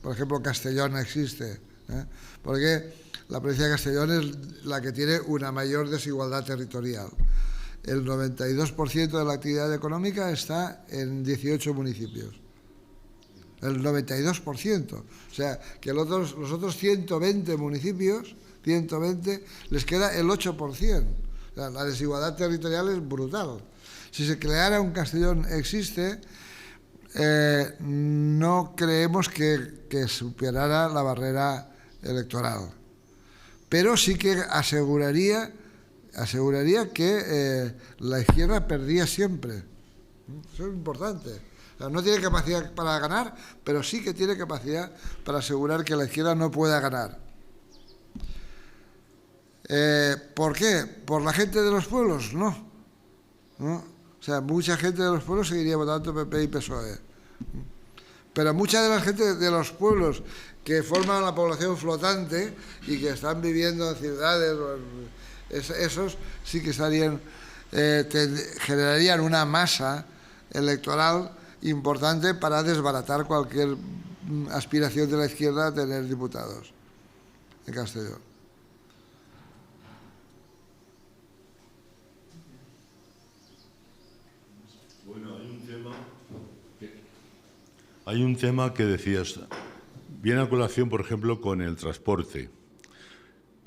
por ejemplo, Castellón existe, porque la provincia de Castellón es la que tiene una mayor desigualdad territorial. El 92% de la actividad económica está en 18 municipios. El 92%. O sea, que los otros 120 municipios, les queda el 8%. O sea, la desigualdad territorial es brutal. Si se creara un Castellón existe, no creemos que superara la barrera electoral, pero sí que aseguraría que la izquierda perdía siempre. Eso es importante. O sea, no tiene capacidad para ganar, pero sí que tiene capacidad para asegurar que la izquierda no pueda ganar. ¿Por qué? ¿Por la gente de los pueblos? No. O sea, mucha gente de los pueblos seguiría votando PP y PSOE. Pero mucha de la gente de los pueblos que forman la población flotante y que están viviendo en ciudades, esos sí que generarían una masa electoral importante para desbaratar cualquier aspiración de la izquierda a tener diputados en Castellón. Bueno, hay un tema que decías, viene a colación, por ejemplo, con el transporte.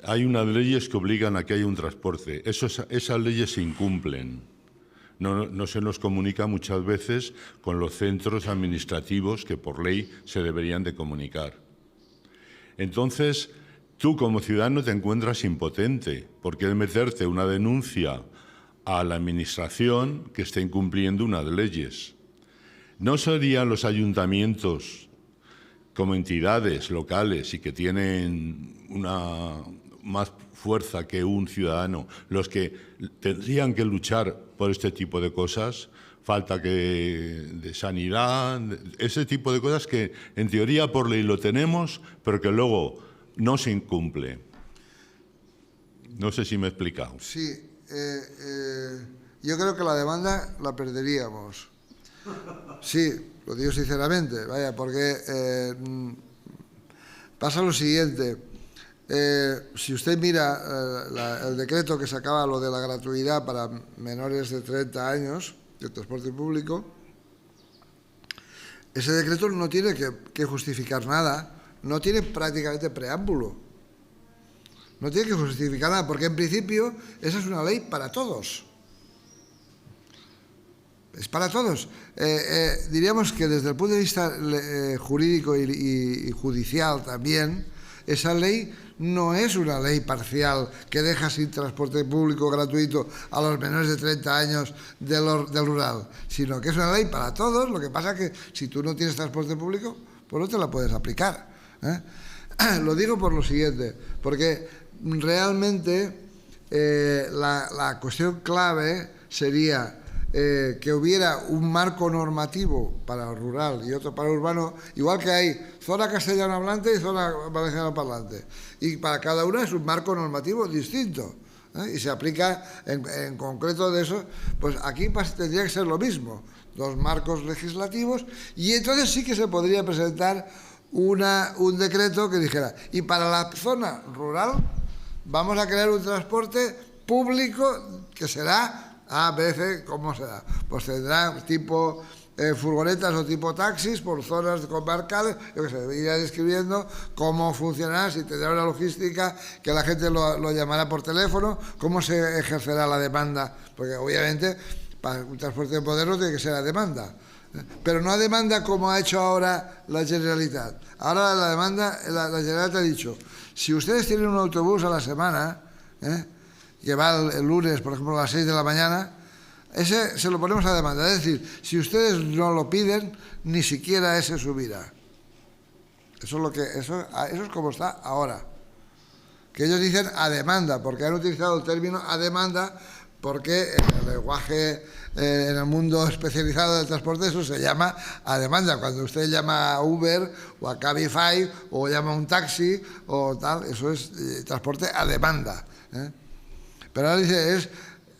Hay unas leyes que obligan a que haya un transporte. Esas leyes se incumplen. No se nos comunica muchas veces con los centros administrativos que por ley se deberían de comunicar. Entonces, tú como ciudadano te encuentras impotente porque es meterte una denuncia a la administración que está incumpliendo unas leyes. ¿No serían los ayuntamientos como entidades locales y que tienen una más fuerza que un ciudadano los que tendrían que luchar por este tipo de cosas? Falta de sanidad, ese tipo de cosas que en teoría por ley lo tenemos, pero que luego no se incumple. No sé si me he explicado. Sí, yo creo que la demanda la perderíamos. Sí, lo digo sinceramente, vaya, porque pasa lo siguiente. Si usted mira el decreto que sacaba lo de la gratuidad para menores de 30 años del transporte público, ese decreto no tiene que justificar nada, no tiene prácticamente preámbulo. No tiene que justificar nada, porque en principio esa es una ley para todos. Es para todos. Diríamos que desde el punto de vista jurídico y judicial también, esa ley no es una ley parcial que deja sin transporte público gratuito a los menores de 30 años del rural, sino que es una ley para todos. Lo que pasa es que si tú no tienes transporte público, pues no te la puedes aplicar. Lo digo por lo siguiente, porque realmente la cuestión clave sería que hubiera un marco normativo para el rural y otro para el urbano, igual que hay zona castellano hablante y zona valenciano parlante, y para cada una es un marco normativo distinto, y se aplica en concreto de eso. Pues aquí tendría que ser lo mismo, dos marcos legislativos, y entonces sí que se podría presentar un decreto que dijera, y para la zona rural vamos a crear un transporte público que será A, B, C, ¿cómo será? Pues tendrá tipo furgonetas o tipo taxis por zonas comarcales, yo qué sé, irá describiendo cómo funcionará, si tendrá una logística, que la gente lo llamará por teléfono, cómo se ejercerá la demanda, porque obviamente para un transporte moderno tiene que ser a demanda, pero no a demanda como ha hecho ahora la Generalitat. Ahora la demanda, la Generalitat ha dicho, si ustedes tienen un autobús a la semana, que va el lunes, por ejemplo, a las 6 de la mañana, ese se lo ponemos a demanda. Es decir, si ustedes no lo piden, ni siquiera ese subirá. Eso es como está ahora. Que ellos dicen a demanda, porque han utilizado el término a demanda, porque en el lenguaje, en el mundo especializado del transporte, eso se llama a demanda. Cuando usted llama a Uber o a Cabify o llama a un taxi o tal, eso es transporte a demanda. Pero ahora dice, es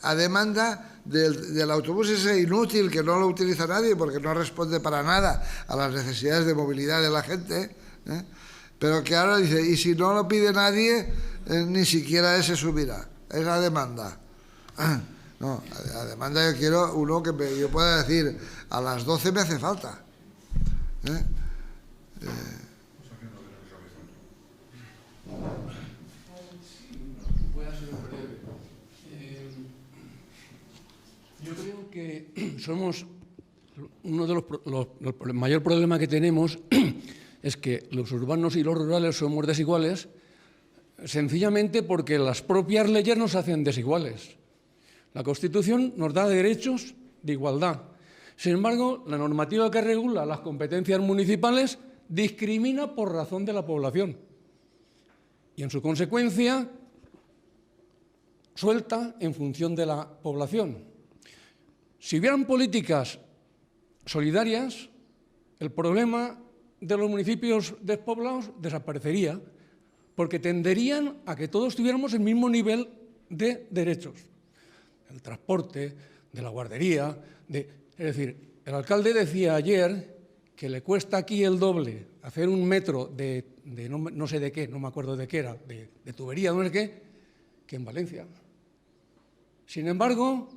a demanda del autobús ese inútil que no lo utiliza nadie porque no responde para nada a las necesidades de movilidad de la gente, pero que ahora dice, y si no lo pide nadie, ni siquiera ese subirá. Es a demanda. No, a demanda yo quiero uno que yo pueda decir, a las 12 me hace falta. Yo creo que somos uno de el mayor problema que tenemos es que los urbanos y los rurales somos desiguales, sencillamente porque las propias leyes nos hacen desiguales. La Constitución nos da derechos de igualdad. Sin embargo, la normativa que regula las competencias municipales discrimina por razón de la población y, en su consecuencia, suelta en función de la población. Si hubieran políticas solidarias, el problema de los municipios despoblados desaparecería, porque tenderían a que todos tuviéramos el mismo nivel de derechos. El transporte, de la guardería, es decir, el alcalde decía ayer que le cuesta aquí el doble hacer un metro de no sé de qué, no me acuerdo de qué era, de tubería, no sé qué, que en Valencia. Sin embargo,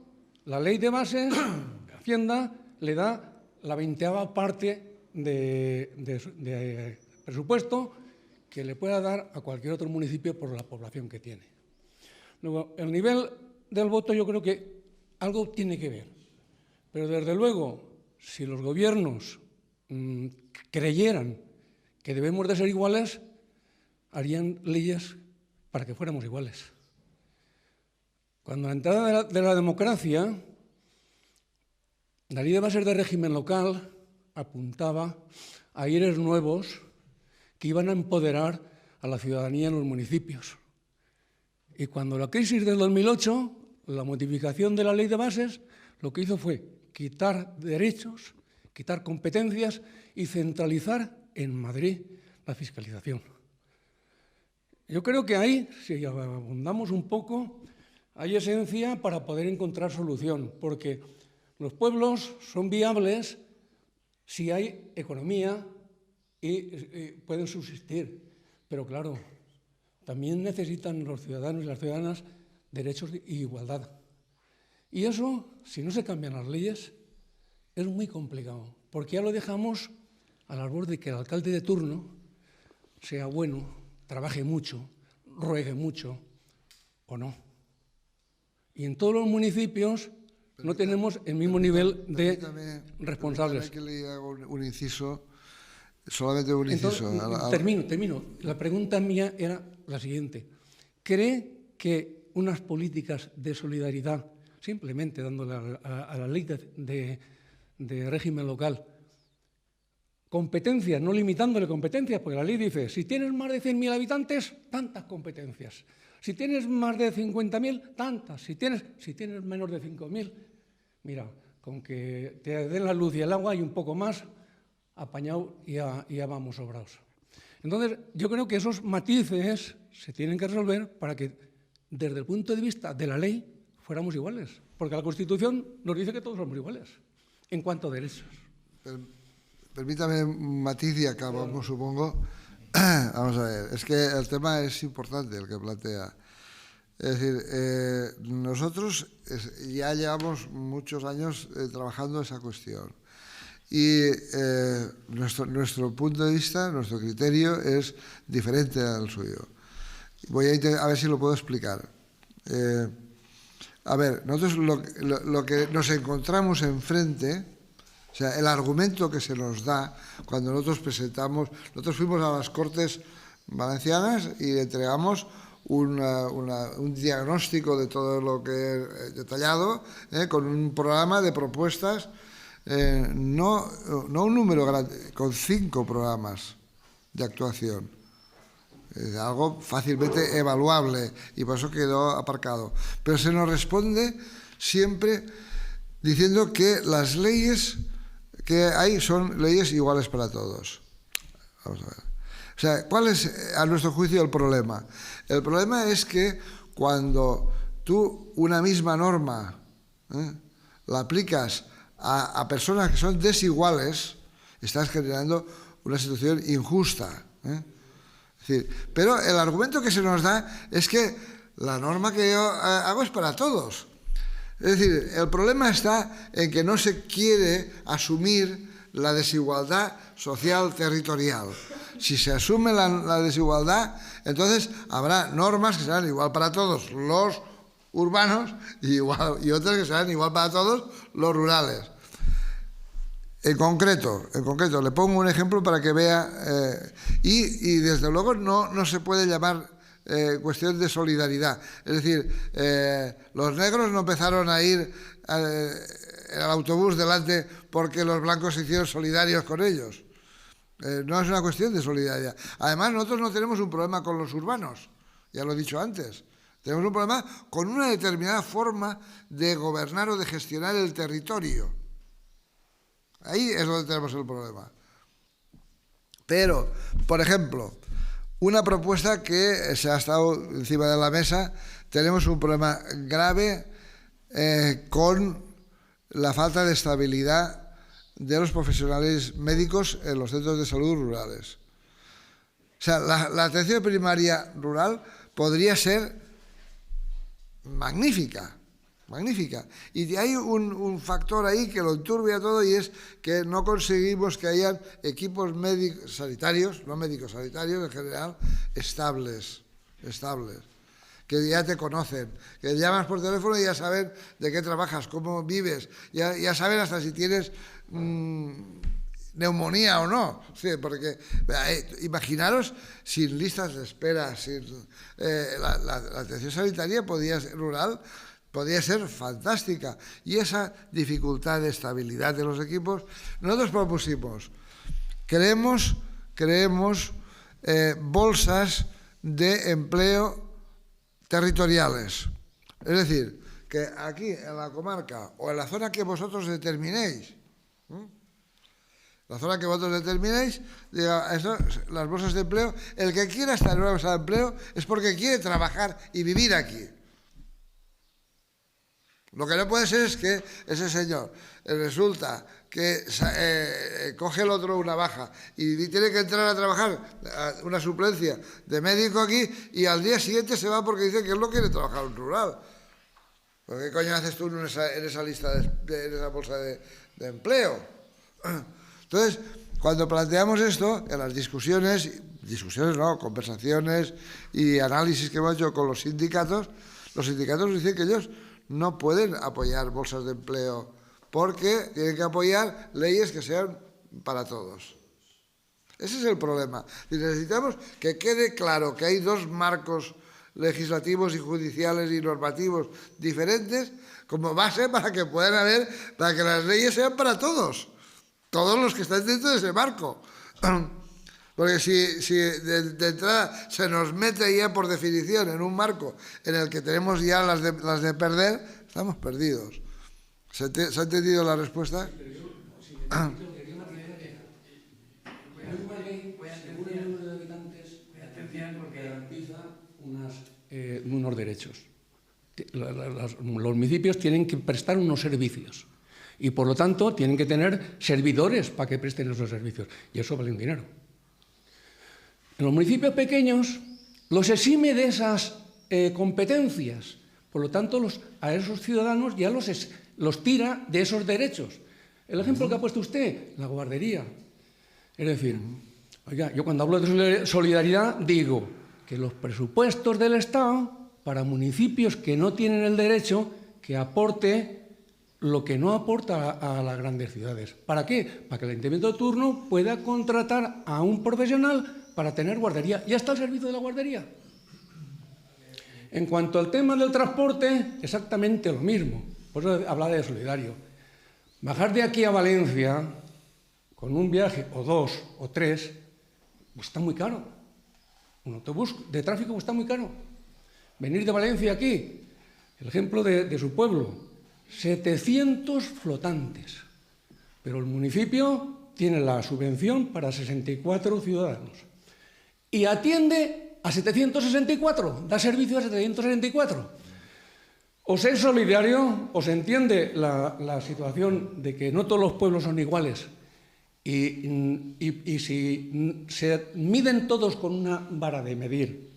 la ley de bases de Hacienda le da la 20ª parte de presupuesto que le pueda dar a cualquier otro municipio por la población que tiene. Luego, el nivel del voto yo creo que algo tiene que ver, pero desde luego, si los gobiernos creyeran que debemos de ser iguales, harían leyes para que fuéramos iguales. Cuando a la entrada de la democracia, la ley de bases de régimen local apuntaba a aires nuevos que iban a empoderar a la ciudadanía en los municipios. Y cuando la crisis del 2008, la modificación de la ley de bases, lo que hizo fue quitar derechos, quitar competencias y centralizar en Madrid la fiscalización. Yo creo que ahí, si abundamos un poco, hay esencia para poder encontrar solución, porque los pueblos son viables si hay economía y pueden subsistir. Pero claro, también necesitan los ciudadanos y las ciudadanas derechos y igualdad. Y eso, si no se cambian las leyes, es muy complicado, porque ya lo dejamos a la labor de que el alcalde de turno sea bueno, trabaje mucho, ruegue mucho o no. Y en todos los municipios no tenemos el mismo nivel de responsables. Que le hago un inciso, solamente un inciso. Entonces, termino. La pregunta mía era la siguiente. ¿Cree que unas políticas de solidaridad, simplemente dándole a la ley de régimen local competencias, no limitándole competencias, porque la ley dice, si tienes más de 100.000 habitantes, tantas competencias. Si tienes más de 50.000, tantas. Si tienes menos de 5.000, mira, con que te den la luz y el agua y un poco más, apañado y ya vamos sobrados. Entonces, yo creo que esos matices se tienen que resolver para que, desde el punto de vista de la ley, fuéramos iguales. Porque la Constitución nos dice que todos somos iguales en cuanto a derechos. Permítame un matiz y acabamos, supongo. Vamos a ver, es que el tema es importante, el que plantea. Es decir, nosotros ya llevamos muchos años trabajando esa cuestión. Y nuestro punto de vista, nuestro criterio es diferente al suyo. Voy a ver si lo puedo explicar. A ver, nosotros lo que nos encontramos enfrente, o sea, el argumento que se nos da cuando nosotros fuimos a las Cortes Valencianas y le entregamos un diagnóstico de todo lo que he detallado, con un programa de propuestas, no un número grande, con 5 programas de actuación. Es algo fácilmente evaluable y por eso quedó aparcado. Pero se nos responde siempre diciendo que las leyes que hay son leyes iguales para todos. Vamos a ver. O sea, ¿cuál es, a nuestro juicio, el problema? El problema es que cuando tú una misma norma la aplicas a personas que son desiguales, estás generando una situación injusta. Es decir, pero el argumento que se nos da es que la norma que yo hago es para todos. Es decir, el problema está en que no se quiere asumir la desigualdad social territorial. Si se asume la desigualdad, entonces habrá normas que serán igual para todos los urbanos y otras que serán igual para todos los rurales. En concreto, le pongo un ejemplo para que vea, y desde luego no se puede llamar cuestión de solidaridad. Es decir, los negros no empezaron a ir en el autobús delante porque los blancos se hicieron solidarios con ellos. No es una cuestión de solidaridad. Además, nosotros no tenemos un problema con los urbanos, ya lo he dicho antes. Tenemos un problema con una determinada forma de gobernar o de gestionar el territorio. Ahí es donde tenemos el problema. Pero, por ejemplo, una propuesta que se ha estado encima de la mesa, tenemos un problema grave con la falta de estabilidad de los profesionales médicos en los centros de salud rurales. O sea, la atención primaria rural podría ser magnífica. Y hay un factor ahí que lo enturbia todo, y es que no conseguimos que hayan equipos médicos sanitarios, no médicos sanitarios en general, estables, que ya te conocen, que llamas por teléfono y ya saben de qué trabajas, cómo vives, ya saben hasta si tienes neumonía o no. Sí, porque imaginaros sin listas de espera, la atención sanitaria rural podría ser fantástica. Y esa dificultad de estabilidad de los equipos, nosotros propusimos, creemos bolsas de empleo territoriales. Es decir, que aquí en la comarca o en la zona que vosotros determinéis, diga, las bolsas de empleo, el que quiera estar en una bolsa de empleo es porque quiere trabajar y vivir aquí. Lo que no puede ser es que ese señor resulta que coge el otro una baja y tiene que entrar a trabajar una suplencia de médico aquí y al día siguiente se va porque dice que él no quiere trabajar en rural. ¿Pero qué coño haces tú en esa lista, en esa bolsa de empleo? Entonces, cuando planteamos esto, en las discusiones no, conversaciones y análisis que hemos hecho con los sindicatos dicen que ellos no pueden apoyar bolsas de empleo porque tienen que apoyar leyes que sean para todos. Ese es el problema. Y necesitamos que quede claro que hay dos marcos legislativos y judiciales y normativos diferentes como base para que las leyes sean para todos los que están dentro de ese marco. Porque si de entrada se nos mete ya por definición en un marco en el que tenemos ya las de perder, estamos perdidos. ¿Se ha entendido la respuesta? Unos derechos. Los municipios tienen que prestar unos servicios y, por lo tanto, tienen que tener servidores para que presten esos servicios. Y eso vale un dinero. En los municipios pequeños los exime de esas competencias. Por lo tanto, a esos ciudadanos ya los tira de esos derechos. El ejemplo que ha puesto usted, la guardería. Es decir, oiga, yo cuando hablo de solidaridad digo que los presupuestos del Estado para municipios que no tienen el derecho que aporte lo que no aporta a las grandes ciudades. ¿Para qué? Para que el ayuntamiento de turno pueda contratar a un profesional para tener guardería. Ya está el servicio de la guardería. En cuanto al tema del transporte, exactamente lo mismo. Por eso hablaba de solidario. Bajar de aquí a Valencia con un viaje o dos o tres pues está muy caro. Un autobús de tráfico pues está muy caro. Venir de Valencia aquí, el ejemplo de su pueblo, 700 flotantes. Pero el municipio tiene la subvención para 64 ciudadanos. Y atiende a 764, da servicio a 764. O se es solidario, o se entiende la situación de que no todos los pueblos son iguales. Y si se miden todos con una vara de medir,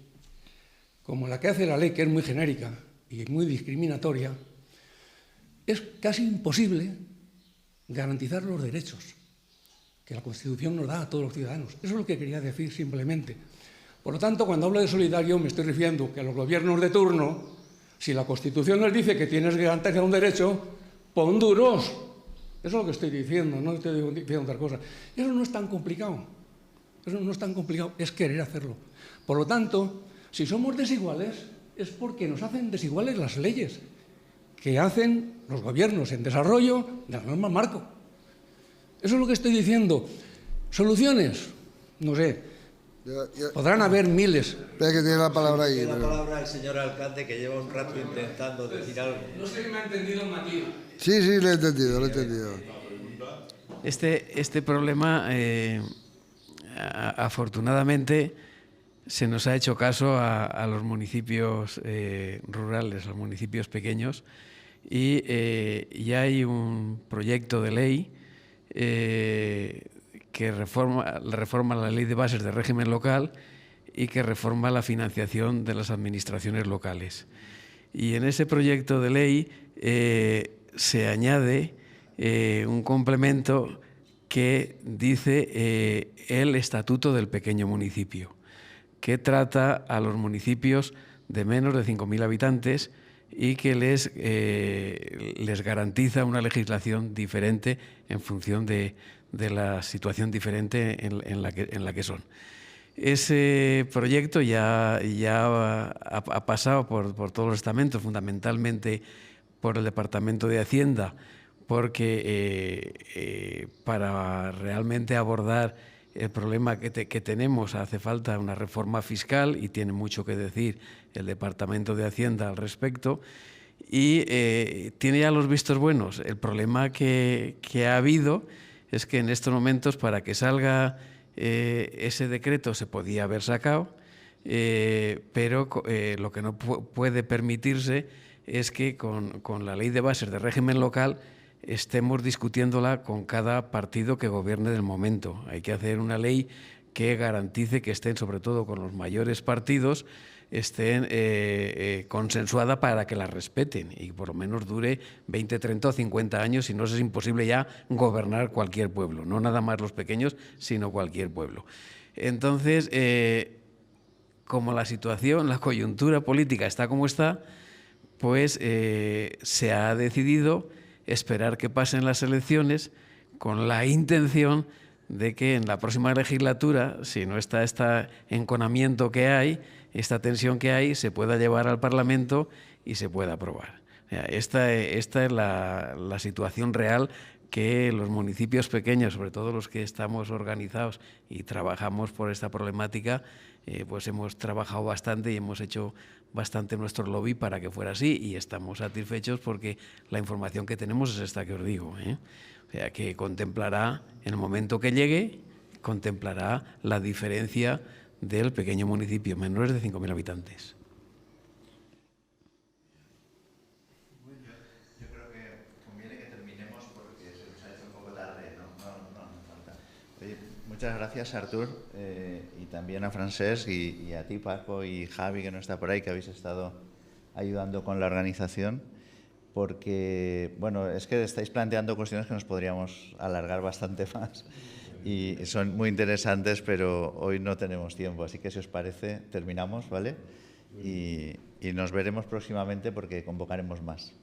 como la que hace la ley, que es muy genérica y muy discriminatoria, es casi imposible garantizar los derechos que la Constitución nos da a todos los ciudadanos. Eso es lo que quería decir simplemente. Por lo tanto, cuando hablo de solidario me estoy refiriendo que a los gobiernos de turno, si la Constitución les dice que tienes que garantizar un derecho, pon duros. Eso es lo que estoy diciendo, no estoy diciendo otra cosa. Eso no es tan complicado. Eso no es tan complicado, es querer hacerlo. Por lo tanto, si somos desiguales, es porque nos hacen desiguales las leyes que hacen los gobiernos en desarrollo de la norma marco. Eso es lo que estoy diciendo. ¿Soluciones? No sé. Podrán haber miles. Espera que tiene la palabra ahí. Tiene la palabra el señor alcalde, que lleva un rato intentando decir algo. No sé si me ha entendido el matiz. Sí, lo he entendido. Este problema, afortunadamente, se nos ha hecho caso a los municipios rurales, a los municipios pequeños, y ya hay un proyecto de ley que reforma la ley de bases de régimen local y que reforma la financiación de las administraciones locales. Y en ese proyecto de ley se añade un complemento que dice el Estatuto del Pequeño Municipio, que trata a los municipios de menos de 5.000 habitantes y que les garantiza una legislación diferente en función de la situación diferente en la que son. Ese proyecto ya ha pasado por todos los estamentos, fundamentalmente por el Departamento de Hacienda, porque para realmente abordar el problema que tenemos hace falta una reforma fiscal y tiene mucho que decir el Departamento de Hacienda al respecto, y tiene ya los vistos buenos. El problema que ha habido es que en estos momentos, para que salga ese decreto, se podía haber sacado, pero lo que no puede permitirse es que con la ley de bases de régimen local estemos discutiéndola con cada partido que gobierne del momento. Hay que hacer una ley que garantice que estén, sobre todo con los mayores partidos, estén consensuada para que la respeten y por lo menos dure 20, 30 o 50 años, si no es imposible ya gobernar cualquier pueblo, no nada más los pequeños, sino cualquier pueblo. Entonces, como la situación, la coyuntura política está como está, pues se ha decidido esperar que pasen las elecciones con la intención de que en la próxima legislatura, si no está este enconamiento que hay, esta tensión que hay, se pueda llevar al Parlamento y se pueda aprobar. Esta es la situación real que los municipios pequeños, sobre todo los que estamos organizados y trabajamos por esta problemática, pues hemos trabajado bastante y hemos hecho bastante nuestro lobby para que fuera así y estamos satisfechos porque la información que tenemos es esta que os digo. O sea, que contemplará, en el momento que llegue, contemplará la diferencia del pequeño municipio, menores de 5.000 habitantes. Yo creo que conviene que terminemos porque se nos ha hecho un poco tarde. No falta. Oye, muchas gracias, Artur, y también a Francesc y a ti, Paco, y Javi, que no está por ahí, que habéis estado ayudando con la organización. Porque, bueno, es que estáis planteando cuestiones que nos podríamos alargar bastante más y son muy interesantes, pero hoy no tenemos tiempo. Así que, si os parece, terminamos, ¿vale? Y nos veremos próximamente porque convocaremos más.